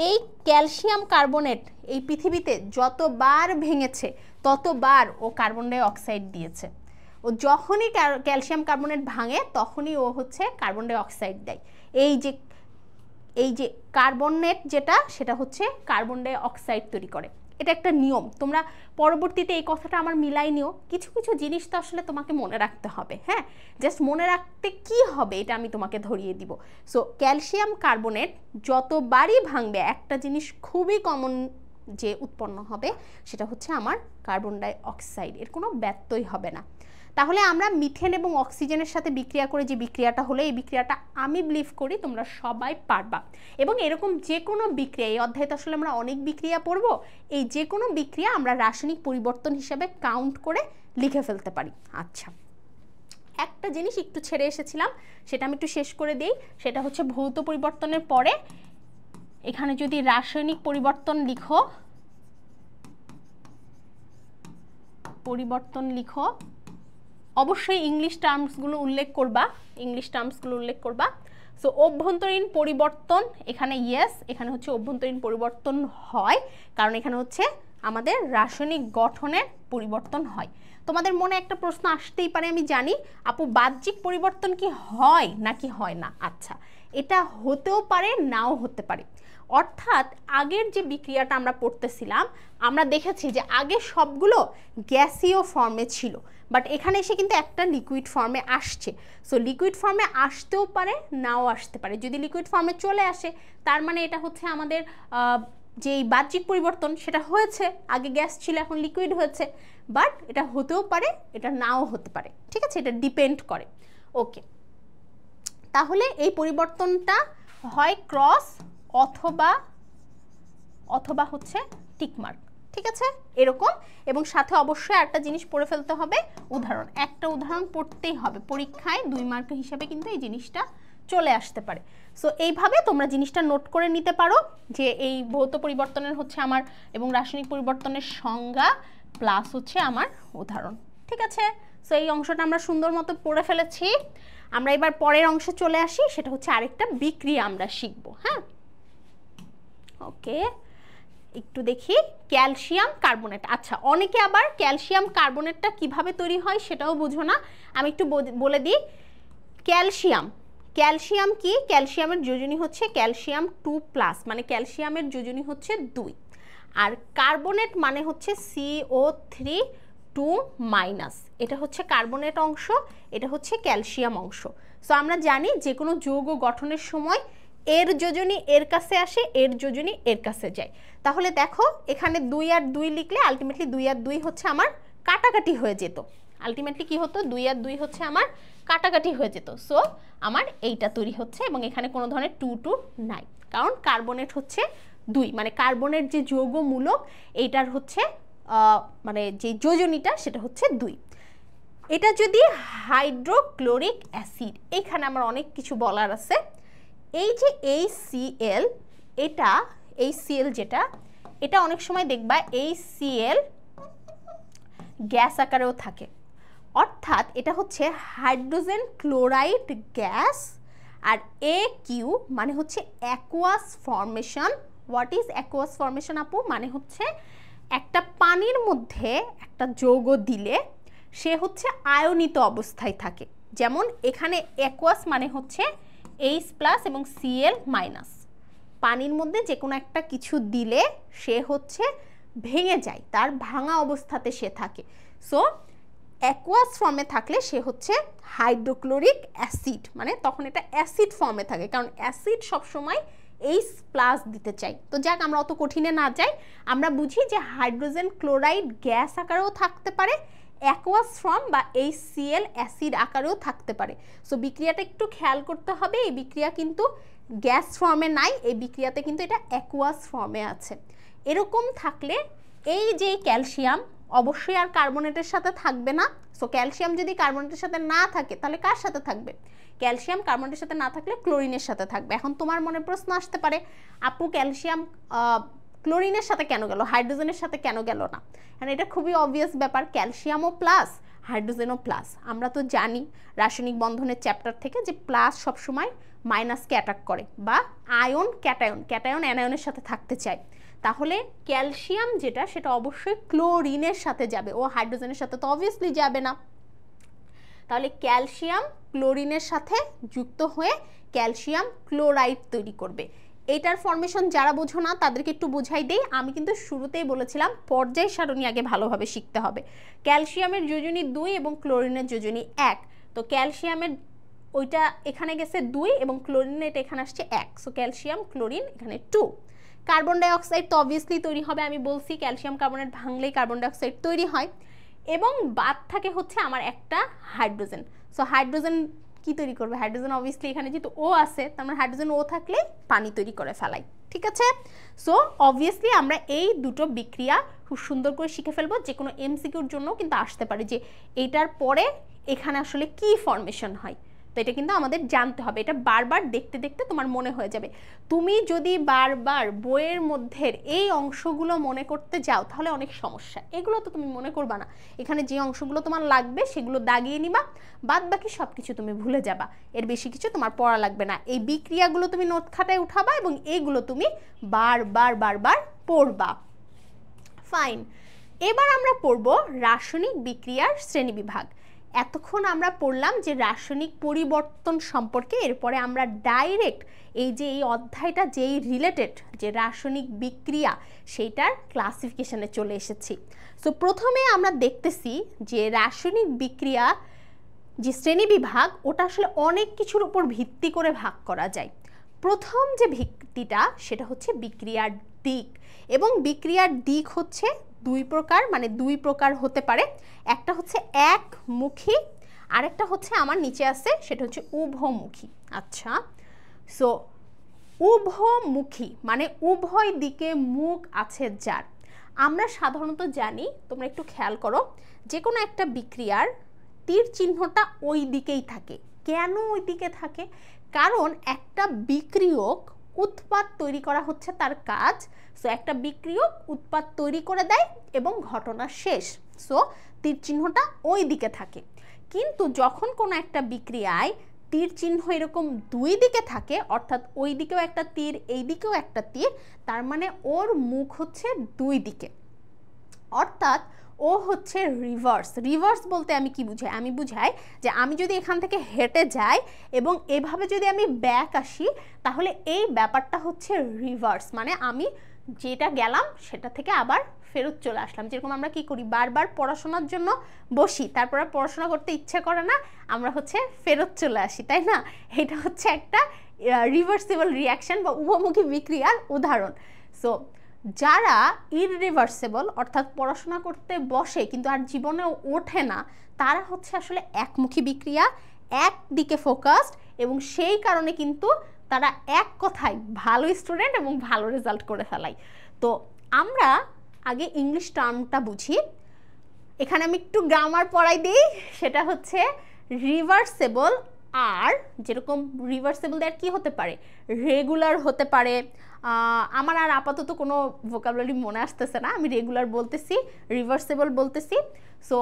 এই ক্যালসিয়াম কার্বনেট এই পৃথিবীতে যতবার ভেঙেছে ততবার ও কার্বন ডাই অক্সাইড দিয়েছে। ও যখনই ক্যালসিয়াম কার্বনেট ভাঙে তখনই ও হচ্ছে কার্বন ডাই অক্সাইড দেয়। এই যে কার্বনেট যেটা, সেটা হচ্ছে কার্বন ডাই অক্সাইড তৈরি করে। এটা একটা নিয়ম। তোমরা পরবর্তীতে এই কথাটা আমার মিলাই নিও। কিছু কিছু জিনিস তো আসলে তোমাকে মনে রাখতে হবে। হ্যাঁ, জাস্ট মনে রাখতে কি হবে এটা আমি তোমাকে ধরিয়ে দিব। সো ক্যালসিয়াম কার্বনেট যতবারই ভাঙবে একটা জিনিস খুবই কমন যে উৎপন্ন হবে, সেটা হচ্ছে আমার কার্বন ডাই অক্সাইড। এর কোনো ব্যত্যয় হবে না। তাহলে আমরা মিথেন এবং অক্সিজেনের সাথে বিক্রিয়া করে যে বিক্রিয়াটা হলো, এই বিক্রিয়াটা আমি বিলিভ করি তোমরা সবাই পারবা। এবং এরকম যে কোনো বিক্রিয়া, এই অধ্যায়তে আসলে আমরা অনেক বিক্রিয়া পড়ব, এই যে কোনো বিক্রিয়া আমরা রাসায়নিক পরিবর্তন হিসেবে কাউন্ট করে লিখে ফেলতে পারি। আচ্ছা, একটা জিনিস একটু ছেড়ে এসেছিলাম, সেটা আমি একটু শেষ করে দিই। সেটা হচ্ছে ভৌত পরিবর্তনের পরে এখানে যদি রাসায়নিক পরিবর্তন লিখো, পরিবর্তন লিখো, অবশ্যই ইংলিশ টার্মসগুলো উল্লেখ করবা, সো অভ্যন্তরীণ পরিবর্তন এখানে ইয়েস, এখানে হচ্ছে অভ্যন্তরীণ পরিবর্তন হয়, কারণ এখানে হচ্ছে আমাদের রাসায়নিক গঠনের পরিবর্তন হয়। তোমাদের মনে একটা প্রশ্ন আসতেই পারে, আমি জানি আপু বাহ্যিক পরিবর্তন কি হয় নাকি হয় না। আচ্ছা, এটা হতেও পারে নাও হতে পারে। অর্থাৎ আগের যে বিক্রিয়াটা আমরা পড়তেছিলাম, আমরা দেখেছি যে আগে সবগুলো গ্যাসীয় ফর্মে ছিল, বাট এখানে এসে কিন্তু একটা লিকুইড ফর্মে আসছে। সো লিকুইড ফর্মে আসতেও পারে নাও আসতে পারে। যদি লিকুইড ফর্মে চলে আসে তার মানে এটা হচ্ছে আমাদের যেই বাহ্যিক পরিবর্তন সেটা হয়েছে, আগে গ্যাস ছিল এখন লিকুইড হয়েছে, বাট এটা হতেও পারে এটা নাও হতে পারে, ঠিক আছে, এটা ডিপেন্ড করে। ওকে, তাহলে এই পরিবর্তনটা হয় ক্রস অথবা হচ্ছে টিকমার্ক, ঠিক আছে, এরকম। এবং সাথে অবশ্যই একটা জিনিস পড়ে ফেলতে হবে, উদাহরণ, একটা উদাহরণ পড়তেই হবে, পরীক্ষায় 2 মার্ক হিসাবে কিন্তু এই জিনিসটা চলে আসতে পারে। সো এইভাবে তোমরা জিনিসটা নোট করে নিতে পারো যে এই ভৌত পরিবর্তনের হচ্ছে আমার এবং রাসায়নিক পরিবর্তনের সংজ্ঞা প্লাস হচ্ছে আমার উদাহরণ, ঠিক আছে। সো এই অংশটা আমরা সুন্দর মতো পড়ে ফেলেছি। আমরা এবার পরের অংশে চলে আসি, সেটা হচ্ছে আরেকটা বিক্রিয়া আমরা শিখব। হ্যাঁ, ওকে, একটু দেখি ক্যালসিয়াম কার্বনেট। আচ্ছা, অনেকে আবার ক্যালসিয়াম কার্বনেটটা কিভাবে তৈরি হয় সেটাও বুঝো না, আমি একটু বলে দিই। ক্যালসিয়াম কি? ক্যালসিয়ামের যোজনী হচ্ছে ক্যালসিয়াম 2+, মানে ক্যালসিয়ামের যোজনী হচ্ছে 2, আর কার্বনেট মানে হচ্ছে CO3 2-, এটা হচ্ছে কার্বনেট অংশ, এটা হচ্ছে ক্যালসিয়াম অংশ। সো আমরা জানি যে কোনো যৌগ গঠনের সময় এর যোজনী এর কাছে আসে, এর যোজনী এর কাছে যায়। তাহলে দেখো এখানে 2 আর 2 লিখলে আলটিমেটলি 2 আর 2 হচ্ছে আমার কাটাকাটি হয়ে যেত। আলটিমেটলি কি হতো? 2 আর 2 হচ্ছে আমার কাটাকাটি হয়ে যেত। সো আমার এইটা তৈরি হচ্ছে এবং এখানে কোনো ধরনের 2 নাই, কারণ কার্বনেট হচ্ছে 2, মানে কার্বনের যে যৌগমূলক এইটার হচ্ছে মানে যে যোজনীটা সেটা হচ্ছে 2। এটা যদি হাইড্রোক্লোরিক অ্যাসিড, এইখানে আমার অনেক কিছু বলার আছে। এই যে HCl, এটা HCl যেটা, এটা অনেক সময় দেখবা HCl গ্যাস আকারেও থাকে, অর্থাৎ এটা হচ্ছে হাইড্রোজেন ক্লোরাইড গ্যাস। আর AQ মানে হচ্ছে aqueous formation. What is aqueous formation আপু? মানে হচ্ছে একটা পানির মধ্যে একটা যৌগ দিলে সে হচ্ছে আয়নিত অবস্থায় থাকে। যেমন এখানে অ্যাকুয়াস মানে হচ্ছে H+ এবং Cl-। পানির মধ্যে যে কোনো একটা কিছু দিলে সে হচ্ছে ভেঙে যায়, তার ভাঙা অবস্থাতে সে থাকে। সো অ্যাকুয়াস ফর্মে থাকলে সে হচ্ছে হাইড্রোক্লোরিক অ্যাসিড, মানে তখন এটা অ্যাসিড ফর্মে থাকে, কারণ অ্যাসিড সবসময় H+ দিতে চাই। তো যাক, আমরা অত কঠিনে না যাই, আমরা বুঝি যে হাইড্রোজেন ক্লোরাইড গ্যাস আকারেও থাকতে পারে, অ্যাকুয়াস ফর্ম বা HCl অ্যাসিড আকারেও থাকতে পারে। সো বিক্রিয়াটা একটু খেয়াল করতে হবে, এই বিক্রিয়া কিন্তু গ্যাস ফর্মে নাই, এই বিক্রিয়াতে কিন্তু এটা অ্যাকুয়াস ফর্মে আছে। এরকম থাকলে এই যে ক্যালসিয়াম অবশ্যই আর কার্বনেটের সাথে থাকবে না। সো ক্যালসিয়াম যদি কার্বনেটের সাথে না থাকে তাহলে কার সাথে থাকবে? ক্যালসিয়াম কার্বনেটের সাথে না থাকলে ক্লোরিনের সাথে থাকবে। এখন তোমার মনে প্রশ্ন আসতে পারে, আপু ক্যালসিয়াম ক্লোরিনের সাথে কেন গেল, হাইড্রোজেনের সাথে কেন গেল না? কারণ এটা খুবই অবভিয়াস ব্যাপার, ক্যালসিয়ামও প্লাস হাইড্রোজেনও প্লাস। আমরা তো জানি রাসায়নিক বন্ধনের চ্যাপ্টার থেকে যে প্লাস সবসময় মাইনাসকে অ্যাটাক করে, বা আয়ন ক্যাটায়ন অ্যানায়নের সাথে থাকতে চায়। তাহলে ক্যালসিয়াম যেটা সেটা অবশ্যই ক্লোরিনের সাথে যাবে, ও হাইড্রোজেনের সাথে তো অবভিয়াসলি যাবে না। তাহলে ক্যালসিয়াম ক্লোরিনের সাথে যুক্ত হয়ে ক্যালসিয়াম ক্লোরাইড তৈরি করবে। এইটার ফর্মেশন যারা বোঝো না তাদেরকে একটু বোঝাই দেই। আমি কিন্তু শুরুতেই বলেছিলাম পর্যায় সারণী আগে ভালোভাবে শিখতে হবে। ক্যালসিয়ামের যোজনী 2 এবং ক্লোরিনের যোজনী 1। তো ক্যালসিয়ামের ওইটা এখানে গেছে 2 এবং ক্লোরিনের এটা এখানে আসছে 1। সো ক্যালসিয়াম ক্লোরিন এখানে 2। কার্বন ডাইঅক্সাইড তো অবভিয়াসলি তৈরি হবে, আমি বলছি ক্যালসিয়াম কার্বনেট ভাঙলেই কার্বন ডাইঅক্সাইড তৈরি হয়, এবং বাদ থাকে হচ্ছে আমার একটা হাইড্রোজেন। সো হাইড্রোজেন কি তৈরি করবে? হাইড্রোজেন অবভিয়াসলি এখানে যেহেতু ও আছে, তার মানে হাইড্রোজেন ও থাকলে পানি তৈরি করে ফেলাই, ঠিক আছে। সো অবভিয়াসলি আমরা এই দুটো বিক্রিয়া খুব সুন্দর করে শিখে ফেলবো, যে কোনো MCQর জন্য কিন্তু আসতে পারে যে এইটার পরে এখানে আসলে কি ফর্মেশন হয়। তো এটা কিন্তু আমাদের জানতে হবে, এটা বারবার দেখতে দেখতে তোমার মনে হয়ে যাবে। তুমি যদি বারবার বইয়ের মধ্যে এই অংশগুলো মনে করতে যাও তাহলে অনেক সমস্যা, এগুলো তো তুমি মনে করবা না, এখানে যে অংশগুলো তোমার লাগবে সেগুলো দাগিয়ে নিবা, বাদ বাকি সব কিছু তুমি ভুলে যাবা, এর বেশি কিছু তোমার পড়া লাগবে না। এই বিক্রিয়াগুলো তুমি নোট খাতায় উঠাবা এবং এইগুলো তুমি বারবার বারবার পড়বা। ফাইন, এবার আমরা পড়ব রাসায়নিক বিক্রিয়ার শ্রেণীবিভাগ। এতক্ষণ আমরা পড়লাম যে রাসায়নিক পরিবর্তন সম্পর্কে, এরপরে আমরা ডাইরেক্ট এই যে এই অধ্যায়টা যেই রিলেটেড যে রাসায়নিক বিক্রিয়া সেইটার ক্লাসিফিকেশনে চলে এসেছি। সো প্রথমে আমরা দেখতেছি যে রাসায়নিক বিক্রিয়া যে শ্রেণীবিভাগ ওটা আসলে অনেক কিছুর উপর ভিত্তি করে ভাগ করা যায়। প্রথম যে ভিত্তিটা সেটা হচ্ছে বিক্রিয়ার দিক, এবং বিক্রিয়ার দিক হচ্ছে দুই প্রকার, মানে দুই প্রকার হতে পারে। একটা হচ্ছে একমুখী, আরেকটা হচ্ছে আমার নিচে আছে সেটা হচ্ছে উভমুখী। আচ্ছা, সো উভমুখী মানে উভয় দিকে মুখ আছে যার। আমরা সাধারণত জানি, তোমরা একটু খেয়াল করো, যে কোনো একটা বিক্রিয়ার তীর চিহ্নটা ওই দিকেই থাকে। কেন ওই দিকে থাকে? কারণ একটা বিক্রিয়ক উৎপাদ তৈরি করা হচ্ছে তার কাজ। সো একটা বিক্রিয়ক উৎপাদ তৈরি করে দেয় এবং ঘটনা শেষ। সো তীর চিহ্নটা ওই দিকে থাকে। কিন্তু যখন কোনো একটা বিক্রিয়ায় তীর চিহ্ন এরকম দুই দিকে থাকে, অর্থাৎ ওই দিকেও একটা তীর এই দিকেও একটা তীর, তার মানে ওর মুখ হচ্ছে দুই দিকে, অর্থাৎ ও হচ্ছে রিভার্স। রিভার্স বলতে আমি কি বুঝাই? আমি বুঝাই যে আমি যদি এখান থেকে হেঁটে যাই এবং এভাবে যদি আমি ব্যাক আসি, তাহলে এই ব্যাপারটা হচ্ছে রিভার্স, মানে আমি যেটা গেলাম সেটা থেকে আবার ফেরত চলে আসলাম। যেরকম আমরা কি করি, বারবার পড়াশোনার জন্য বসি, তারপর পড়াশোনা করতে ইচ্ছে করে না, আমরা হচ্ছে ফেরত চলে আসি, তাই না? এটা হচ্ছে একটা রিভার্সিবল রিয়াকশন বা উভমুখী বিক্রিয়ার উদাহরণ। সো যারা ইররিভার্সিবল অর্থাৎ পড়াশোনা করতে বসে কিন্তু আর জীবনে ওঠে না, তারা হচ্ছে আসলে একমুখী বিক্রিয়া, একদিকে ফোকাসড, এবং সেই কারণে কিন্তু তারা এক কথায় ভালো স্টুডেন্ট এবং ভালো রেজাল্ট করে ফেলায়। তো আমরা আগে ইংলিশ টার্মটা বুঝি। এখানে আমি একটু গ্রামার পড়াই দিই, সেটা হচ্ছে রিভার্সেবল। আর যেরকম রিভার্সেবল দেয়ার কি হতে পারে, রেগুলার হতে পারে। আমার আর আপাতত কোনো ভোকাবুলারি মনে আসতেছে না, আমি রেগুলার বলতেছি, রিভার্সেবল বলতেছি। সো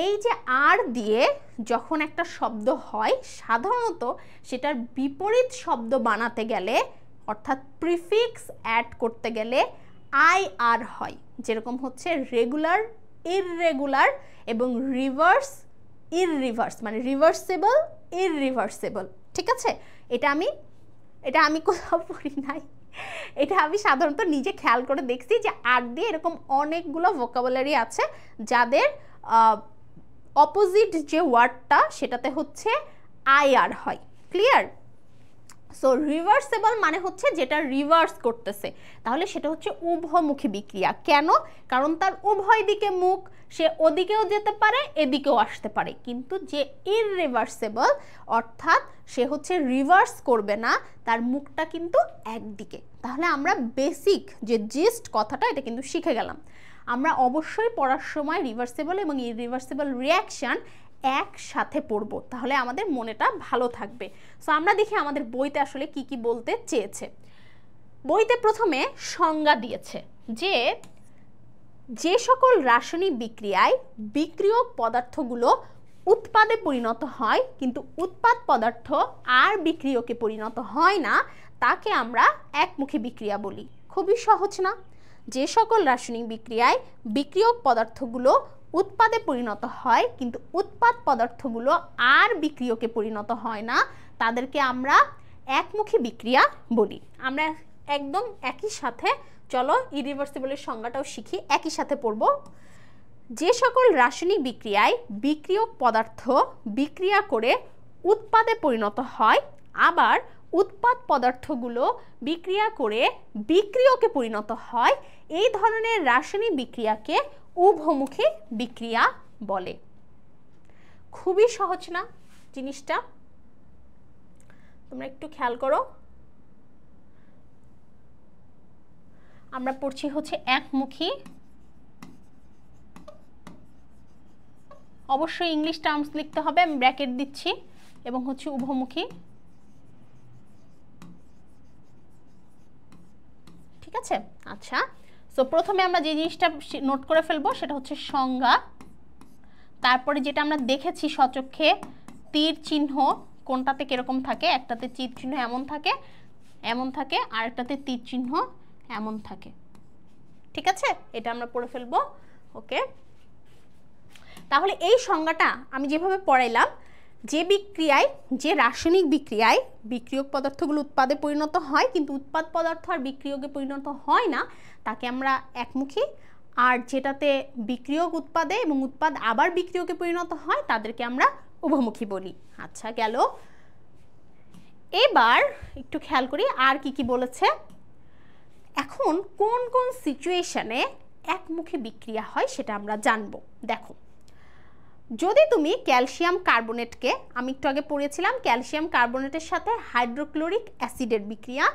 এই যে আর দিয়ে যখন একটা শব্দ হয়, সাধারণত সেটার বিপরীত শব্দ বানাতে গেলে, অর্থাৎ প্রিফিক্স অ্যাড করতে গেলে আই আর হয়। যেরকম হচ্ছে রেগুলার ইররেগুলার এবং রিভার্স ইররিভার্স, মানে রিভার্সেবল ইররিভার্সেবল। ঠিক আছে, এটা আমি কোথাও পড়ি নাই, এটা আমি সাধারণত নিজে খেয়াল করে দেখছি যে আর দিয়ে এরকম অনেকগুলো ভোকাবুলারি আছে যাদের অপোজিট যে ওয়ার্ডটা সেটাতে হচ্ছে আই আর হয়। ক্লিয়ার? সো রিভার্সেবল মানে হচ্ছে যেটা রিভার্স করতেছে, তাহলে সেটা হচ্ছে উভমুখী বিক্রিয়া। কেন? কারণ তার উভয় দিকে মুখ, সে ওদিকেও যেতে পারে এদিকেও আসতে পারে। কিন্তু যে ইররিভার্সেবল অর্থাৎ সে হচ্ছে রিভার্স করবে না, তার মুখটা কিন্তু একদিকে। তাহলে আমরা বেসিক যে জিস্ট কথাটা এটা কিন্তু শিখে গেলাম। আমরা অবশ্যই পড়ার সময় রিভার্সেবল এবং ইররিভার্সেবল রিঅ্যাকশন একসাথে পড়ব, তাহলে আমাদের মনেটা ভালো থাকবে। সো আমরা দেখি আমাদের বইতে আসলে কি কি বলতে চেয়েছে। বইতে প্রথমে সংজ্ঞা দিয়েছে যে যে সকল রাসায়নিক বিক্রিয়ায় বিক্রিয়ক পদার্থগুলো উৎপাদে পরিণত হয় কিন্তু উৎপাদ পদার্থ আর বিক্রিয়কে পরিণত হয় না, তাকে আমরা একমুখী বিক্রিয়া বলি। খুবই সহজ না? যে সকল রাসায়নিক বিক্রিয়ায় বিক্রিয়ক পদার্থগুলো উৎপাদে পরিণত হয় কিন্তু উৎপাদ পদার্থগুলো আর বিক্রিয়কে পরিণত হয় না, তাদেরকে আমরা একমুখী বিক্রিয়া বলি। আমরা একদম একই সাথে, চলো ইরিভার্সিবলের সংজ্ঞাটাও শিখি, একই সাথে পড়ব। যে সকল রাসায়নিক বিক্রিয়ায় বিক্রিয়ক পদার্থ বিক্রিয়া করে উৎপাদে পরিণত হয়, আবার উৎপাদ পদার্থগুলো বিক্রিয়া করে বিক্রিয়কে পরিণত হয়, এই ধরনের রাসায়নিক বিক্রিয়াকে উভমুখী বিক্রিয়া বলে। খুবই সহজ না জিনিসটা? তোমরা একটু খেয়াল করো। আমরা পড়ছি হচ্ছে একমুখী, অবশ্যই ইংলিশ টার্মস লিখতে হবে, আমি ব্র্যাকেট দিচ্ছি, এবং হচ্ছে উভমুখী। ঠিক আছে, আচ্ছা। সো প্রথমে আমরা যে জিনিসটা নোট করে ফেলবো সেটা হচ্ছে সংজ্ঞা। তারপরে যেটা আমরা দেখেছি সচক্ষে, তীর চিহ্ন কোনটাতে কিরকম থাকে, একটাতে তীর চিহ্ন এমন থাকে আর একটাতে তীর চিহ্ন এমন থাকে। ঠিক আছে, এটা আমরা পড়ে ফেলবো। ওকে, তাহলে এই সংজ্ঞাটা আমি যেভাবে পড়াইলাম, যে বিক্রিয়ায়, যে রাসায়নিক বিক্রিয়ায় বিক্রিয়ক পদার্থগুলো উৎপাদে পরিণত হয় কিন্তু উৎপাদ পদার্থ আর বিক্রিয়কে পরিণত হয় না, তাকে আমরা একমুখী। আর যেটাতে বিক্রিয়ক উৎপাদে এবং উৎপাদ আবার বিক্রিয়কে পরিণত হয় তাদেরকে আমরা উভমুখী বলি। আচ্ছা, গেল। এবার একটু খেয়াল করি আর কি কি বলেছে। এখন কোন কোন সিচুয়েশনে একমুখী বিক্রিয়া হয় সেটা আমরা জানবো। দেখো, যদি তুমি ক্যালসিয়াম কার্বনেটকে, আমি একটু আগে পড়েছিলাম ক্যালসিয়াম কার্বনেটের সাথে হাইড্রোক্লোরিক অ্যাসিডের বিক্রিয়া,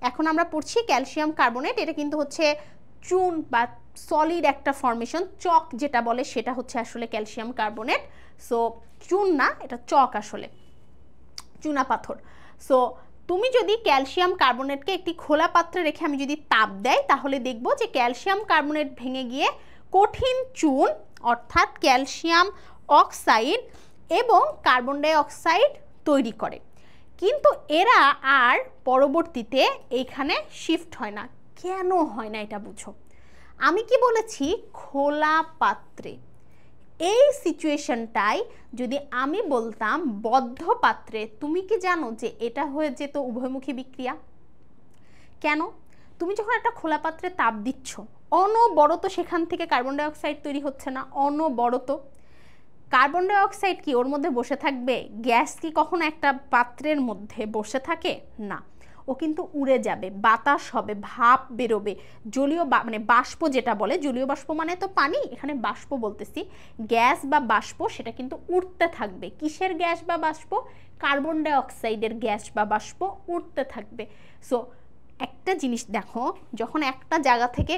এখন আমরা পড়ছি ক্যালসিয়াম কার্বনেট। এটা কিন্তু হচ্ছে চুন বা সলিড একটা ফর্মেশন, চক যেটা বলে সেটা হচ্ছে আসলে ক্যালসিয়াম কার্বনেট। সো চুন না, এটা চক, আসলে চুনা পাথর। সো তুমি যদি ক্যালসিয়াম কার্বনেটকে একটি খোলা পাত্রে রেখে আমি যদি তাপ দেই, তাহলে দেখব যে ক্যালসিয়াম কার্বনেট ভেঙে গিয়ে কঠিন চুন অর্থাৎ ক্যালসিয়াম অক্সাইড এবং কার্বন ডাই অক্সাইড তৈরি করে। কিন্তু এরা আর পরবর্তীতে এইখানে শিফট হয় না। কেন হয় না এটা বুঝো। আমি কি বলেছি, খোলা পাত্রে। এই সিচুয়েশনটাই যদি আমি বলতাম বদ্ধ পাত্রে, তুমি কি জানো যে এটা হয়ে যেত উভয়মুখী বিক্রিয়া। কেন? তুমি যখন একটা খোলা পাত্রে তাপ দিচ্ছ, অনবরত সেখান থেকে কার্বন ডাই অক্সাইড তৈরি হচ্ছে না, অনবরত। কার্বন ডাই অক্সাইড কি ওর মধ্যে বসে থাকবে? গ্যাস কি কখনো একটা পাত্রের মধ্যে বসে থাকে? না, ও কিন্তু উড়ে যাবে, বাতাস হবে, ভাপ বেরোবে, জলীয় মানে বাষ্প যেটা বলে, জলীয় বাষ্প মানে তো পানি, এখানে বাষ্প বলতেছি, গ্যাস বা বাষ্প, সেটা কিন্তু উঠতে থাকবে। কিসের গ্যাস বা বাষ্প? কার্বন ডাই অক্সাইডের গ্যাস বা বাষ্প উঠতে থাকবে। সো একটা জিনিস দেখো, যখন একটা জায়গা থেকে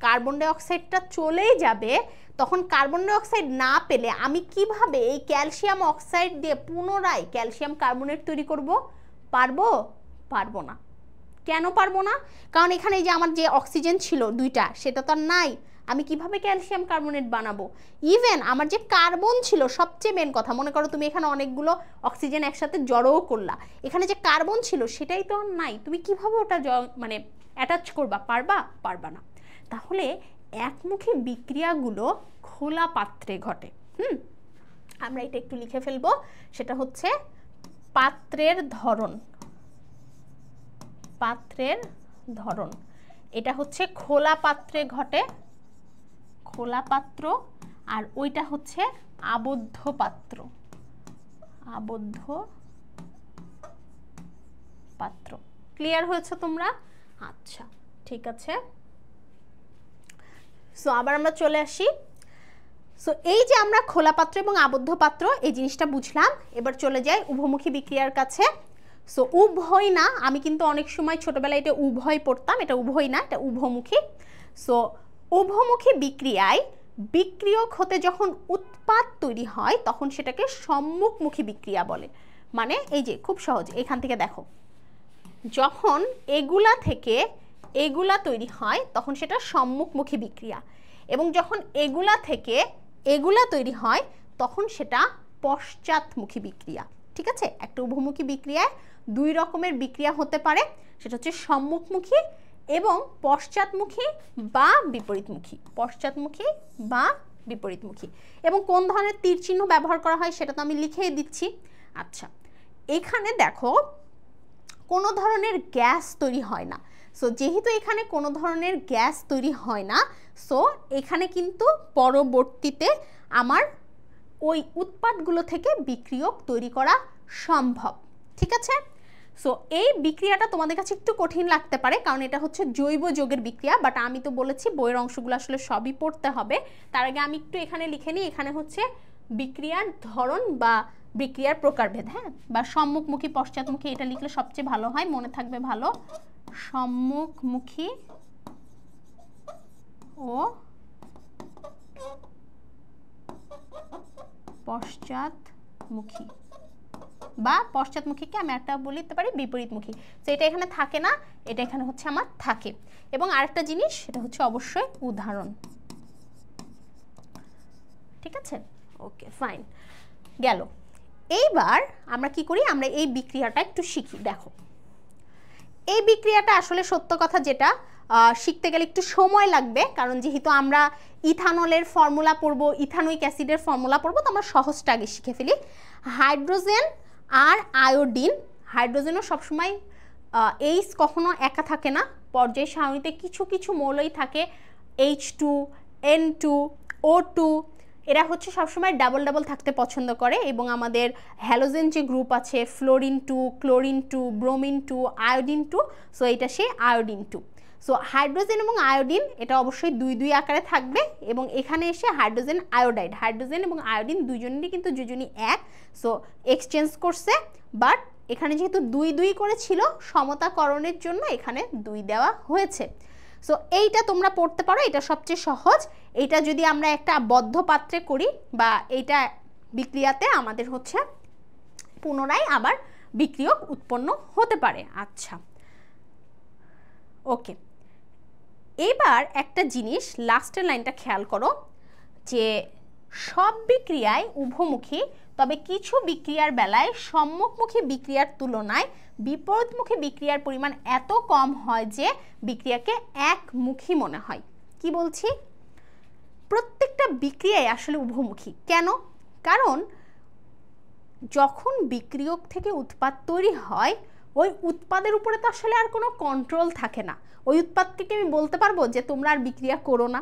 কার্বন ডাই অক্সাইডটা চলেই যাবে, তখন কার্বন ডাই অক্সাইড না পেলে আমি কিভাবে এই ক্যালসিয়াম অক্সাইড দিয়ে পুনরায় ক্যালসিয়াম কার্বনেট তৈরি করব? পারবো? পারবো না। কেন পারবো না? কারণ এখানে যে আমার যে অক্সিজেন ছিল দুইটা, সেটা তো আর নাই। আমি কিভাবে ক্যালসিয়াম কার্বনেট বানাবো? ইভেন আমার যে কার্বন ছিল, সবচেয়ে মেন কথা, মনে করো তুমি এখানে অনেকগুলো অক্সিজেন একসাথে জড়োও করলা, এখানে যে কার্বন ছিল সেটাই তো আর নাই। তুমি কিভাবে ওটা মানে অ্যাটাচ করবা? পারবা? পারবা না। তাহলে একমুখী বিক্রিয়াগুলো খোলা পাত্রে ঘটে। আমরা এটা একটু লিখে ফেলবো, সেটা হচ্ছে পাত্রের ধরন। পাত্রের ধরন, এটা হচ্ছে খোলা পাত্রে ঘটে, খোলা পাত্র। আর ওইটা হচ্ছে আবদ্ধ পাত্র, আবদ্ধ পাত্র। ক্লিয়ার হয়েছে তোমরা? আচ্ছা, ঠিক আছে। সো আবার আমরা চলে আসি। সো এই যে আমরা খোলা পাত্র এবং আবদ্ধ পাত্র এই জিনিসটা বুঝলাম, এবার চলে যাই উভমুখী বিক্রিয়ার কাছে। সো উভয় না, আমি কিন্তু অনেক সময় ছোটবেলায় এটা উভয় পড়তাম, এটা উভয় না, এটা উভমুখী। সো উভমুখী বিক্রিয়ায় বিক্রিয়ক হতে যখন উৎপাদ তৈরি হয় তখন সেটাকে সম্মুখমুখী বিক্রিয়া বলে। মানে এই যে খুব সহজ, এখান থেকে দেখো, যখন এগুলা থেকে এগুলা তৈরি হয় তখন সেটা সম্মুখমুখী বিক্রিয়া, এবং যখন এগুলা থেকে এগুলা তৈরি হয় তখন সেটা পশ্চাৎমুখী বিক্রিয়া। ঠিক আছে, একটা উভমুখী বিক্রিয়ায় দুই রকমের বিক্রিয়া হতে পারে, সেটা হচ্ছে সম্মুখমুখী এবং পশ্চাৎমুখী বা বিপরীতমুখী। পশ্চাৎমুখী বা বিপরীতমুখী। এবং কোন ধরনের তীর চিহ্ন ব্যবহার করা হয় সেটা তো আমি লিখেই দিচ্ছি। আচ্ছা, এখানে দেখো কোনো ধরনের গ্যাস তৈরি হয় না। সো যেহেতু এখানে কোনো ধরনের গ্যাস তৈরি হয় না, সো এখানে কিন্তু পরবর্তীতে আমার ওই উৎপাদগুলো থেকে বিক্রিয়ক তৈরি করা সম্ভব। ঠিক আছে, সো এই বিক্রিয়াটা তোমাদের কাছে একটু কঠিন লাগতে পারে, কারণ এটা হচ্ছে জৈব যৌগের বিক্রিয়া, বাট আমি তো বলেছি বইয়ের অংশগুলো আসলে সবই পড়তে হবে। তার আগে আমি একটু এখানে লিখে নিই, এখানে হচ্ছে বিক্রিয়ার ধরন বা বিক্রিয়ার প্রকারভেদ, হ্যাঁ, বা সম্মুখমুখী পশ্চাৎমুখী, এটা লিখলে সবচেয়ে ভালো হয়, মনে থাকবে ভালো। সম্মুখমুখী ও পশ্চাৎমুখী বা পশ্চাৎমুখীকে আমি একটা বলতে পারি বিপরীতমুখী। তো এটা এখানে থাকে না, এটা এখানে হচ্ছে আমার থাকে। এবং আরেকটা জিনিস সেটা হচ্ছে অবশ্যই উদাহরণ। ঠিক আছে, ওকে ফাইন, গেল। এইবার আমরা কি করি, আমরা এই বিক্রিয়াটা একটু শিখি। দেখো এই বিক্রিয়াটা আসলে সত্য কথা যেটা শিখতে গেলে একটু সময় লাগবে, কারণ যেহেতু আমরা ইথানলের ফর্মুলা পড়বো, ইথানোয়িক অ্যাসিডের ফর্মুলা পড়বো, তো আমরা সহজটা আগে শিখে ফেলি। হাইড্রোজেন আর আয়োডিন, হাইড্রোজেনও সবসময় এইচ কখনো একা থাকে না, পর্যায় সারণীতে কিছু কিছু মৌলই থাকে, H2, N2, O2, এরা হচ্ছে সবসময় ডাবল ডাবল থাকতে পছন্দ করে। এবং আমাদের হ্যালোজেন যে গ্রুপ আছে, fluorine 2, chlorine 2, bromine 2, iodine 2, so এটা সেই আয়োডিন 2। সো হাইড্রোজেন এবং আয়োডিন এটা অবশ্যই 2 আকারে থাকবে। এবং এখানে এসে হাইড্রোজেন আয়োডাইড, হাইড্রোজেন এবং আয়োডিন দুজনেরই কিন্তু যোজনী এক, সো এক্সচেঞ্জ করছে, বাট এখানে যেহেতু 2 করেছিল সমতাকরণের জন্য এখানে 2 দেওয়া হয়েছে। সো এইটা তোমরা পড়তে পারো, এটা সবচেয়ে সহজ। এইটা যদি আমরা একটা বদ্ধ পাত্রে করি বা এইটা বিক্রিয়াতে আমাদের হচ্ছে পুনরায় আবার বিক্রিয়ক উৎপন্ন হতে পারে। আচ্ছা ওকে, এবার একটা জিনিস লাস্টের লাইনটা খেয়াল করো যে সব বিক্রিয়ায় উভমুখী, তবে কিছু বিক্রিয়ার বেলায় সম্মুখমুখী বিক্রিয়ার তুলনায় বিপরীতমুখী বিক্রিয়ার পরিমাণ এত কম হয় যে বিক্রিয়াকে একমুখী মনে হয়। কি বলছি, প্রত্যেকটা বিক্রিয়ায় আসলে উভমুখী। কেন? কারণ যখন বিক্রিয়ক থেকে উৎপাদ তৈরি হয়, ওই উৎপাদের উপরে তো আসলে আর কোনো কন্ট্রোল থাকে না। ওই উৎপাদটিকে আমি বলতে পারবো যে তোমরা আর বিক্রিয়া করো না,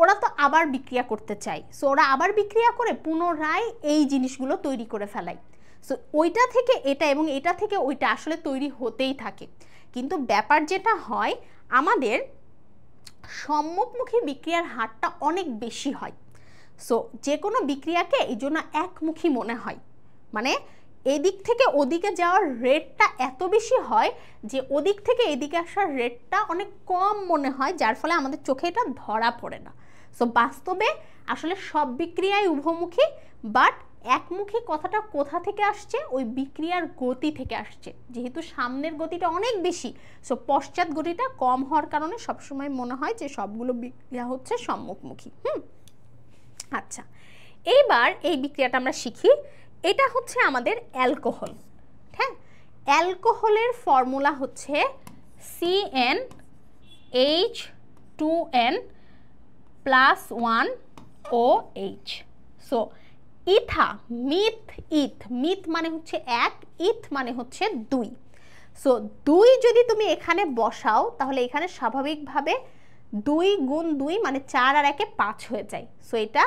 ওরা তো আবার বিক্রিয়া করতে চায়, সো ওরা আবার বিক্রিয়া করে পুনরায় এই জিনিসগুলো তৈরি করে ফেলায়। সো ওইটা থেকে এটা এবং এটা থেকে ওইটা আসলে তৈরি হতেই থাকে। কিন্তু ব্যাপার যেটা হয়, আমাদের সম্মুখমুখী বিক্রিয়ার হারটা অনেক বেশি হয়। সো যে কোনো বিক্রিয়াকে এই জন্য একমুখী মনে হয়, মানে এদিক থেকে ওদিকে যাওয়ার রেটটা এত বেশি হয় যে ওদিক থেকে এদিকে আসার রেটটা অনেক কম মনে হয়, যার ফলে আমাদের চোখে এটা ধরা পড়ে না। সো বাস্তবে আসলে সব বিক্রিয়াই উভমুখী, বাট একমুখী কথাটা কোথা থেকে আসছে, ওই বিক্রিয়ার গতি থেকে আসছে। যেহেতু সামনের গতিটা অনেক বেশি, সো পশ্চাৎ গতিটা কম হওয়ার কারণে সবসময় মনে হয় যে সবগুলো বিক্রিয়া হচ্ছে সম্মুখমুখী। আচ্ছা, এইবার এই বিক্রিয়াটা আমরা শিখি। এটা হচ্ছে আমাদের অ্যালকোহল। হ্যাঁ, অ্যালকোহলের ফর্মুলা হচ্ছে CnH2n+1OH। সো ইথা, মিথ, ইথ, মিথ মানে হচ্ছে 1, ইথ মানে হচ্ছে 2। সো 2 যদি তুমি এখানে বসাও তাহলে এখানে স্বাভাবিকভাবে 2 গুণ 2 মানে 4 আর 1 5 হয়ে যায়। সো এটা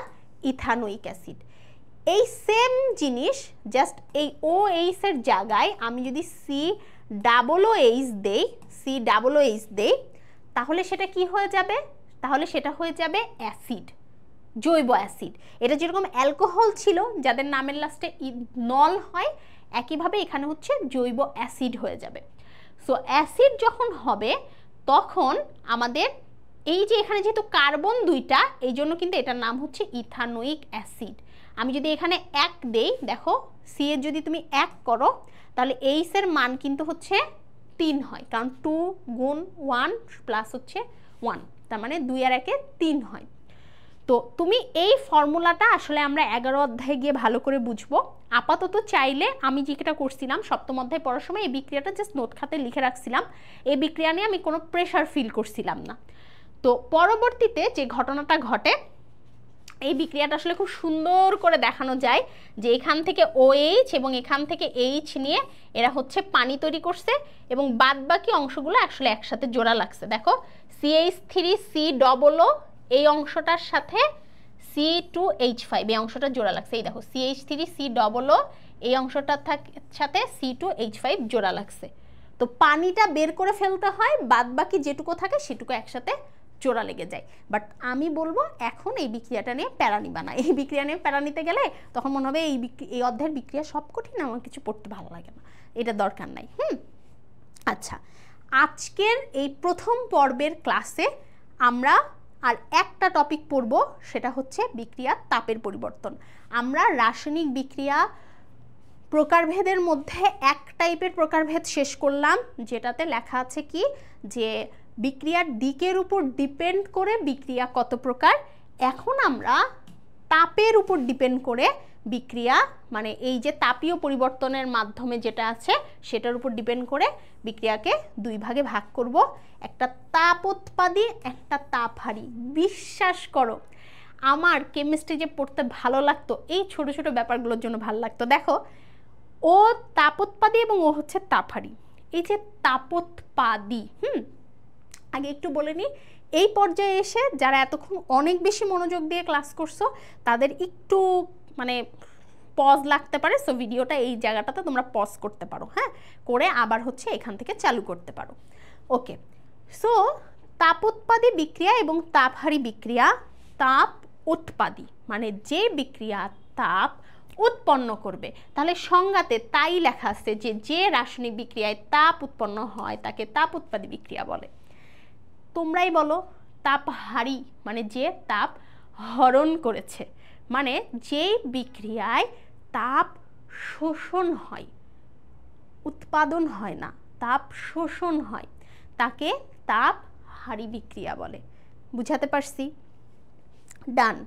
ইথানোয়িক অ্যাসিড। এই সেম জিনিস জাস্ট এই OH এর জায়গায় আমি যদি COOH দেই, তাহলে সেটা কি হয়ে যাবে, তাহলে সেটা হয়ে যাবে অ্যাসিড, জৈব অ্যাসিড। এটা যেরকম অ্যালকোহল ছিল যাদের নামের লাস্টে নল হয়, একইভাবে এখানে হচ্ছে জৈব অ্যাসিড হয়ে যাবে। সো অ্যাসিড যখন হবে তখন আমাদের এই যে এখানে যেহেতু কার্বন 2টা, এই জন্য কিন্তু এটার নাম হচ্ছে ইথানোয়িক অ্যাসিড। আমি যদি এখানে 1 দেই, দেখো সি এর যদি তুমি 1 করো তাহলে এইচ এর মান কিন্তু হচ্ছে 3 হয়, কারণ 2 গুণ 1 প্লাস হচ্ছে 1, তার মানে 2 আর 1 3 হয়। তো তুমি এই ফর্মুলাটা আসলে আমরা 11 অধ্যায়ে গিয়ে ভালো করে বুঝবো। আপাতত চাইলে আমি যেটা করছিলাম সপ্তম অধ্যায় পড়ার সময় এই বিক্রিয়াটা জাস্ট নোট খাতে লিখে রাখছিলাম, এই বিক্রিয়া নিয়ে আমি কোনো প্রেশার ফিল করছিলাম না। তো পরবর্তীতে যে ঘটনাটা ঘটে, এই বিক্রিয়াটা আসলে খুব সুন্দর করে দেখানো যায় যে এখান থেকে OH এবং এখান থেকে H নিয়ে এরা হচ্ছে পানি তৈরি করছে এবং বাদবাকি অংশগুলো আসলে একসাথে জোড়া লাগছে। দেখো CH3COO এই অংশটার সাথে C2H5 এই অংশটা জোড়া লাগছে। এই দেখো CH3COO এই অংশটার সাথে C2H5 জোড়া লাগছে। তো পানিটা বের করে ফেলতে হয়, বাদবাকি যেটুকু থাকে সেটুকু একসাথে জোড়া লেগে যায়। বাট আমি বলবো এখন এই বিক্রিয়াটা নিয়ে প্যারা নিবা না। এই বিক্রিয়া নিয়ে প্যারা নিতে গেলে তখন মনে হবে এই অধ্যায়ের বিক্রিয়া সব কঠিন, আমার কিছু পড়তে ভালো লাগে না, এটা দরকার নাই। আচ্ছা, আজকের এই প্রথম পর্বের ক্লাসে আমরা আর একটা টপিক পড়ব, সেটা হচ্ছে বিক্রিয়ার তাপের পরিবর্তন। আমরা রাসায়নিক বিক্রিয়া প্রকারভেদের মধ্যে এক টাইপের প্রকারভেদ শেষ করলাম, যেটাতে লেখা আছে কি যে বিক্রিয়ার দিকের উপর ডিপেন্ড করে বিক্রিয়া কত প্রকার। এখন আমরা তাপের উপর ডিপেন্ড করে বিক্রিয়া, মানে এই যে তাপীয় পরিবর্তনের মাধ্যমে যেটা আছে সেটার উপর ডিপেন্ড করে বিক্রিয়াকে দুই ভাগে ভাগ করব, একটা তাপোৎপাদী একটা তাপহারী। বিশ্বাস করো আমার কেমিস্ট্রি যে পড়তে ভালো লাগতো এই ছোট ছোট ব্যাপারগুলোর জন্য ভালো লাগতো। দেখো ও তাপোৎপাদী এবং ও হচ্ছে তাপহারী। এই যে তাপোৎপাদী, আগে একটু বলে নিই, এই পর্যায়ে এসে যারা এতক্ষণ অনেক বেশি মনোযোগ দিয়ে ক্লাস করছো তাদের একটু মানে পজ লাগতে পারে, সো ভিডিওটা এই জায়গাটাতে তোমরা পজ করতে পারো, হ্যাঁ, করে আবার হচ্ছে এখান থেকে চালু করতে পারো। ওকে, সো তাপোৎপাদী বিক্রিয়া এবং তাপহারী বিক্রিয়া। তাপ উৎপাদী মানে যে বিক্রিয়া তাপ উৎপন্ন করবে, তাহলে সংজ্ঞাতে তাই লেখা আছে যে যে রাসায়নিক বিক্রিয়ায় তাপ উৎপন্ন হয় তাকে তাপ উৎপাদী বিক্রিয়া বলে। তোমরাই বলো তাপহারী মানে যে তাপ হরণ করেছে, মানে যে বিক্রিয়ায় তাপ শোষণ হয়, উৎপাদন হয় না, তাপ শোষণ হয়, তাকে তাপহারী বিক্রিয়া বলে। বুঝাতে পারছি? ডান।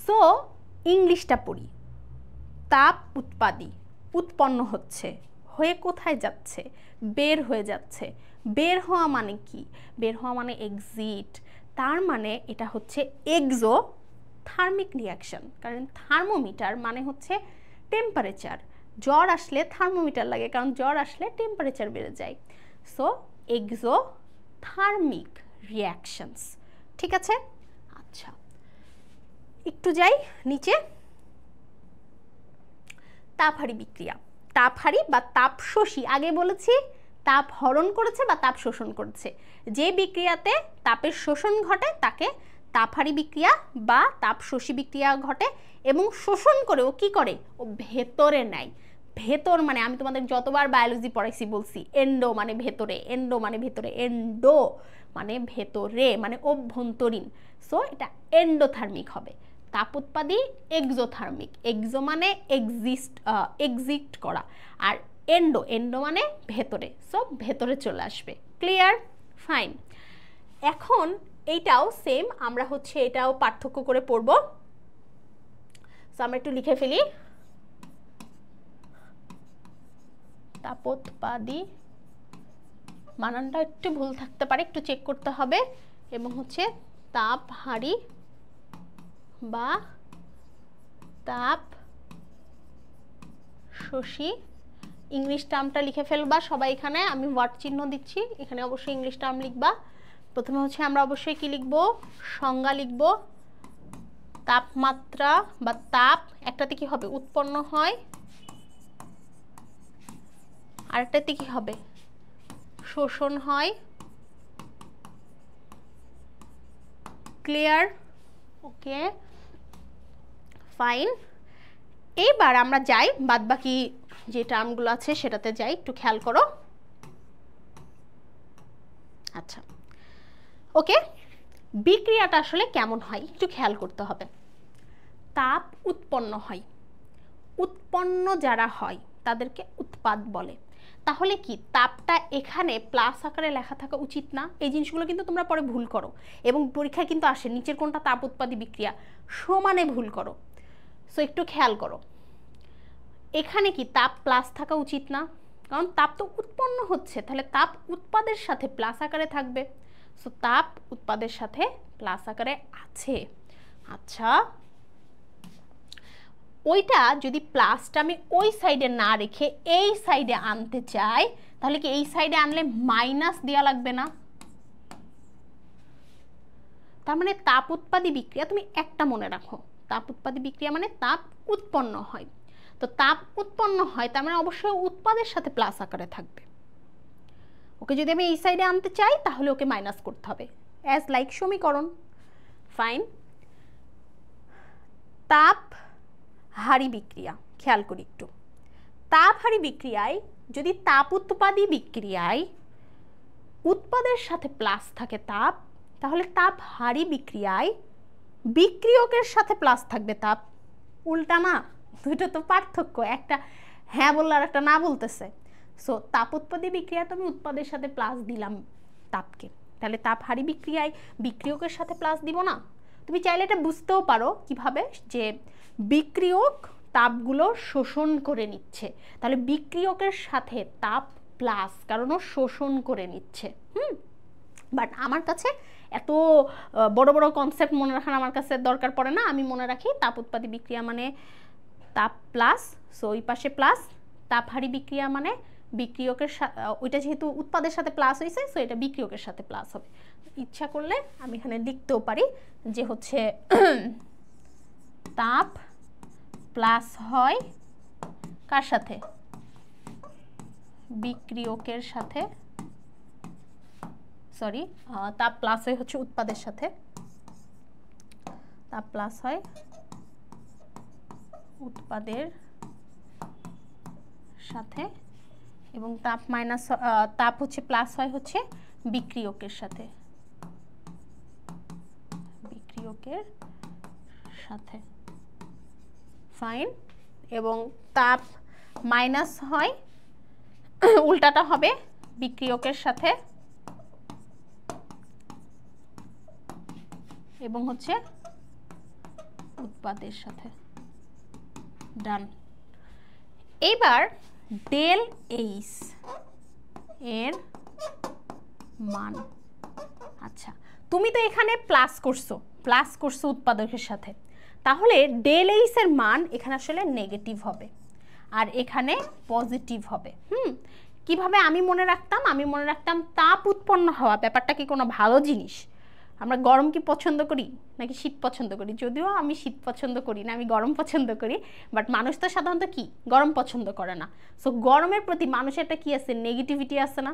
সো ইংলিশটা পড়ি। তাপ উৎপাদী, উৎপন্ন হচ্ছে, হয়ে কোথায় যাচ্ছে? বের হয়ে যাচ্ছে। বের হওয়া মানে কি? বের হওয়া মানে এক্সিট, তার মানে এটা হচ্ছে এক্সো থার্মিক রিয়াকশন, কারণ থার্মোমিটার মানে হচ্ছে টেম্পারেচার। জ্বর আসলে থার্মোমিটার লাগে, কারণ জ্বর আসলে টেম্পারেচার বেড়ে যায়। সো এক্সো থার্মিক রিয়াকশনস, ঠিক আছে? আচ্ছা, একটু যাই নিচে। তাপহারী বিক্রিয়া, তাপহারী বা তাপশোষী, আগে বলেছি তাপ হরণ করেছে বা তাপ শোষণ করেছে। যে বিক্রিয়াতে তাপের শোষণ ঘটে তাকে তাপহারী বিক্রিয়া বা তাপশোষী বিক্রিয়া ঘটে, এবং শোষণ করে ও কি করে? ও ভেতরে নেয়। ভেতর মানে আমি তোমাদের যতবার বায়োলজি পড়াইছি বলছি, এন্ডো মানে ভেতরে, এন্ডো মানে ভেতরে, এন্ডো মানে ভেতরে মানে অভ্যন্তরীণ। সো এটা এন্ডোথার্মিক হবে। তাপোৎপাদী এক্সোথার্মিক, এক্সো মানে এক্সিট করা, আর এন্ডো, এন্ডো মানে ভেতরে, সো ভেতরে চলে আসবে। ক্লিয়ার? ফাইন। এখন এইটাও সেম, আমরা হচ্ছে এটাও পার্থক্য করে পড়ব। সো আমরা একটু লিখে ফেলি। তাপোৎপাদী, বানানটা একটু ভুল থাকতে পারে, একটু চেক করতে হবে, এবং হচ্ছে তাপহারী বা তাপ শোষী। ইংলিশ টার্মটা লিখে ফেলবা সবাই, এখানে আমি ওয়ার্ড চিহ্ন দিচ্ছি, এখানে অবশ্যই ইংলিশ টার্ম লিখবা। প্রথমে হচ্ছে আমরা অবশ্যই কি লিখব? সংজ্ঞা লিখব। তাপমাত্রা বা তাপ, একটাতে কি হবে? উৎপন্ন হয়, আরেকটাতে কি হবে? শোষণ হয়। ক্লিয়ার? ওকে, ফাইন। এইবার আমরা যাই বাদবাকি যে টার্মগুলো আছে সেটাতে যাই, একটু খেয়াল করো। আচ্ছা, ওকে, বিক্রিয়াটা আসলে কেমন হয় একটু খেয়াল করতে হবে। তাপ উৎপন্ন হয়, উৎপন্ন যারা হয় তাদেরকে উৎপাদ বলে। তাহলে কি তাপটা এখানে প্লাস আকারে লেখা থাকা উচিত না? এই জিনিসগুলো কিন্তু তোমরা পরে ভুল করো, এবং পরীক্ষায় কিন্তু আসে নিচের কোনটা তাপ উৎপাদী বিক্রিয়া, সমানে ভুল করো। সো একটু খেয়াল করো, এখানে কি তাপ প্লাস থাকা উচিত না? কারণ তাপ তো উৎপন্ন হচ্ছে, তাহলে তাপ উৎপাদের সাথে প্লাস আকারে থাকবে। সো তাপ উৎপাদের সাথে প্লাস আকারে আছে। আচ্ছা, ওইটা যদি প্লাসটা আমি ওই সাইডে না রেখে এই সাইডে আনতে চাই, তাহলে কি এই সাইডে আনলে মাইনাস দেওয়া লাগবে না? তার মানে তাপ উৎপাদী বিক্রিয়া, তুমি একটা মনে রাখো, তাপ উৎপাদী বিক্রিয়া মানে তাপ উৎপন্ন হয়। তো তাপ উৎপন্ন হয় তার মানে অবশ্যই উৎপাদের সাথে প্লাস আকারে থাকবে। ওকে যদি আমি এই সাইডে আনতে চাই তাহলে ওকে মাইনাস করতে হবে, অ্যাজ লাইক সমীকরণ। ফাইন। তাপহারী বিক্রিয়া খেয়াল করি একটু। তাপহারী বিক্রিয়ায় যদি তাপ উৎপাদী বিক্রিয়ায় উৎপাদের সাথে প্লাস থাকে তাপ, তাহলে তাপহারী বিক্রিয়ায় বিক্রিয়কের সাথে প্লাস থাকবে তাপ। উল্টা না, দুটো তো পার্থক্য, একটা হ্যাঁ বললে আর একটা না বলতেছে। সো তাপ উৎপাদী বিক্রিয়া তুমি উৎপাদের সাথে প্লাস দিলাম তাপকে, তাহলে তাপ হারি বিক্রিয়ায় বিক্রিয়কের সাথে প্লাস দিব না? তুমি চাইলে এটা বুঝতেও পারো কিভাবে, যে বিক্রিয়ক তাপগুলো শোষণ করে নিচ্ছে, তাহলে বিক্রিয়কের সাথে তাপ প্লাস, কারণ ও শোষণ করে নিচ্ছে। বাট আমার কাছে এত বড় বড় কনসেপ্ট মনে রাখার আমার কাছে দরকার পড়ে না। আমি মনে রাখি তাপ উৎপাদী বিক্রিয়া মানে তাপ প্লাস, সো ওই পাশে প্লাস, তাপ হারি বিক্রিয়া মানে বিক্রিয়কের সাথে, ওইটা যেহেতু উৎপাদের সাথে প্লাস হয়েছে সো এটা বিক্রিয়কের সাথে প্লাস হবে। ইচ্ছা করলে আমি এখানে লিখতেও পারি যে হচ্ছে তাপ প্লাস হয় কার সাথে? বিক্রিয়কের সাথে, সরি তাপ প্লাস হয় হচ্ছে উৎপাদের সাথে, তাপ প্লাস হয় উৎপাদের সাথে, এবং তাপ মাইনাস তাপ হচ্ছে প্লাস হয় হচ্ছে বিক্রিয়কের সাথে, বিক্রিয়কের সাথে, ফাইন। এবং তাপ মাইনাস হয়, উল্টাটা হবে বিক্রিয়কের সাথে এবং হচ্ছে উৎপাদের সাথে, ডান। এইবার ডেল এইচ এর মান, আচ্ছা তুমি তো এখানে প্লাস করছো উৎপাদকের সাথে, তাহলে ডেল এইচ এর মান এখানে আসলে নেগেটিভ হবে আর এখানে পজিটিভ হবে। কিভাবে আমি মনে রাখতাম তাপ উৎপন্ন হওয়া ব্যাপারটা কি কোনো ভালো জিনিস? আমরা গরম কি পছন্দ করি নাকি শীত পছন্দ করি? যদিও আমি শীত পছন্দ করি না, আমি গরম পছন্দ করি, বাট মানুষ তো সাধারণত কি গরম পছন্দ করে না। সো গরমের প্রতি মানুষের একটা কি আছে, নেগেটিভিটি আছে না?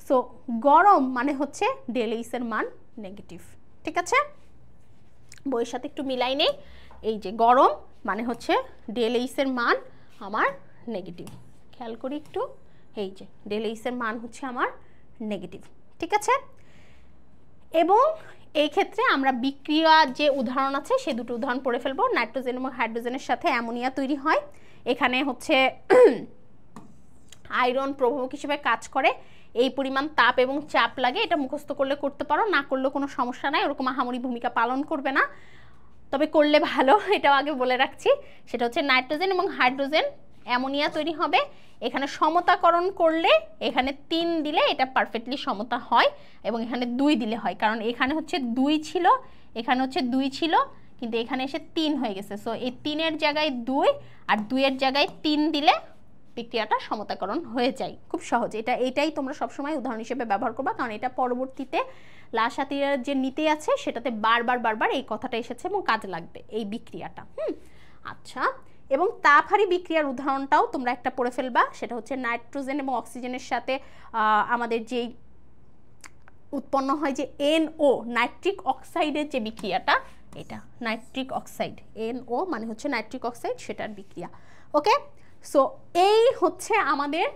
সো গরম মানে হচ্ছে ডেল এইচ এর মান নেগেটিভ, ঠিক আছে? বইয়ের সাথে একটু মিলাই নেই, এই যে গরম মানে হচ্ছে ডেল এইচ এর মান আমার নেগেটিভ, খেয়াল করি একটু, এই যে ডেল এইচ এর মান হচ্ছে আমার নেগেটিভ, ঠিক আছে? এবং এই ক্ষেত্রে আমরা বিক্রিয়া যে উদাহরণ আছে সে দুটো উদাহরণ পড়ে ফেলবো। নাইট্রোজেন এবং হাইড্রোজেনের সাথে অ্যামোনিয়া তৈরি হয়, এখানে হচ্ছে আয়রন প্রভাবক হিসেবে কাজ করে, এই পরিমাণ তাপ এবং চাপ লাগে। এটা মুখস্থ করলে করতে পারো, না করলেও কোনো সমস্যা নাই, ওরকম আহামরি ভূমিকা পালন করবে না, তবে করলে ভালো, এটাও আগে বলে রাখছি। সেটা হচ্ছে নাইট্রোজেন এবং হাইড্রোজেন অ্যামোনিয়া তৈরি হবে, এখানে সমতাকরণ করলে এখানে 3 দিলে এটা পারফেক্টলি সমতা হয় এবং এখানে 2 দিলে হয়, কারণ এখানে হচ্ছে 2 ছিল, এখানে হচ্ছে 2 ছিল, কিন্তু এখানে এসে 3 হয়ে গেছে। সো এই 3-এর জায়গায় 2 আর 2-এর জায়গায় 3 দিলে বিক্রিয়াটা সমতাকরণ হয়ে যায়, খুব সহজ। এটাই তোমরা সবসময় উদাহরণ হিসেবে ব্যবহার করবা, কারণ এটা পরবর্তীতে লাসাতীয় যে নীতি আছে সেটাতে বারবার এই কথাটা এসেছে এবং কাজে লাগবে এই বিক্রিয়াটা। আচ্ছা, এবং তাপহারী বিক্রিয়ার উদাহরণটাও তোমরা একটা পড়ে ফেলবা, সেটা হচ্ছে নাইট্রোজেন এবং অক্সিজেনের সাথে আমাদের যেই উৎপন্ন হয় যে NO নাইট্রিক অক্সাইডের যে বিক্রিয়াটা, এটা নাইট্রিক অক্সাইড, NO মানে হচ্ছে নাইট্রিক অক্সাইড, সেটার বিক্রিয়া। ওকে, সো এই হচ্ছে আমাদের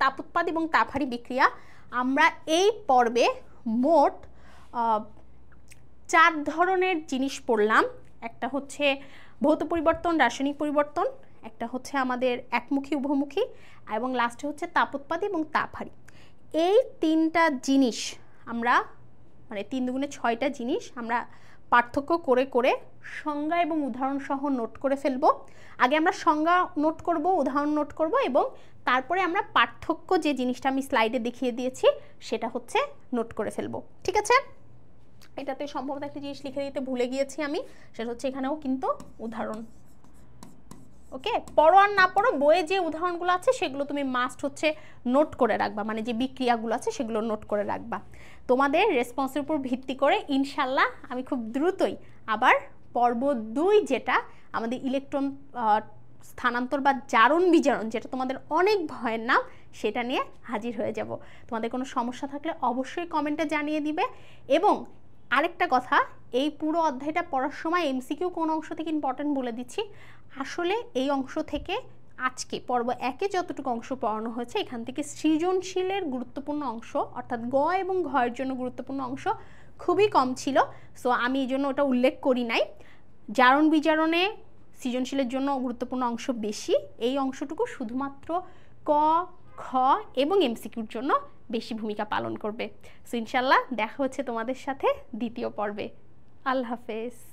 তাপ উৎপাদ এবং তাপহারী বিক্রিয়া। আমরা এই পর্বে মোট 4 ধরনের জিনিস পড়লাম, একটা হচ্ছে ভৌত পরিবর্তন, রাসায়নিক পরিবর্তন, একটা হচ্ছে আমাদের একমুখী উভমুখী, এবং লাস্টে হচ্ছে তাপ উৎপাদ এবং তাপহারী। এই 3টা জিনিস আমরা মানে 3 দুগুণে 6টা জিনিস আমরা পার্থক্য করে করে সংজ্ঞা এবং উদাহরণ সহ নোট করে ফেলবো। আগে আমরা সংজ্ঞা নোট করব, উদাহরণ নোট করব, এবং তারপরে আমরা পার্থক্য যে জিনিসটা আমি স্লাইডে দেখিয়ে দিয়েছি সেটা হচ্ছে নোট করে ফেলবো, ঠিক আছে? এটাতে সম্ভবত একটা জিনিস লিখে দিতে ভুলে গিয়েছি আমি, সেটা হচ্ছে এখানেও কিন্তু উদাহরণ। ওকে, পড়ো আর না পড়ো, বইয়ে যে উদাহরণগুলো আছে সেগুলো তুমি মাস্ট হচ্ছে নোট করে রাখবা, মানে যে বিক্রিয়াগুলো আছে সেগুলো নোট করে রাখবা। তোমাদের রেসপন্সের উপর ভিত্তি করে ইনশাল্লাহ আমি খুব দ্রুতই আবার পর্ব 2 যেটা আমাদের ইলেকট্রন স্থানান্তর বা জারণ বিজারণ, যেটা তোমাদের অনেক ভয়ের নাম, সেটা নিয়ে হাজির হয়ে যাব। তোমাদের কোনো সমস্যা থাকলে অবশ্যই কমেন্টে জানিয়ে দিবে। এবং আরেকটা কথা, এই পুরো অধ্যায়টা পড়ার সময় MCQ কোন অংশ থেকে ইম্পর্টেন্ট বলে দিচ্ছি। আসলে এই অংশ থেকে আজকে পর্ব 1-এ যতটুকু অংশ পড়ানো হয়েছে, এখান থেকে সৃজনশীলের গুরুত্বপূর্ণ অংশ অর্থাৎ গ এবং ঘয়ের জন্য গুরুত্বপূর্ণ অংশ খুবই কম ছিল, সো আমি এই জন্য ওটা উল্লেখ করি নাই। জারণ বিজারণে সৃজনশীলের জন্য গুরুত্বপূর্ণ অংশ বেশি, এই অংশটুকু শুধুমাত্র ক, খ এবং এমসিকিউর জন্য বেশি ভূমিকা পালন করবে। সো ইনশাল্লাহ দেখা হচ্ছে তোমাদের সাথে দ্বিতীয় পর্বে। আল্লাহ হাফেজ।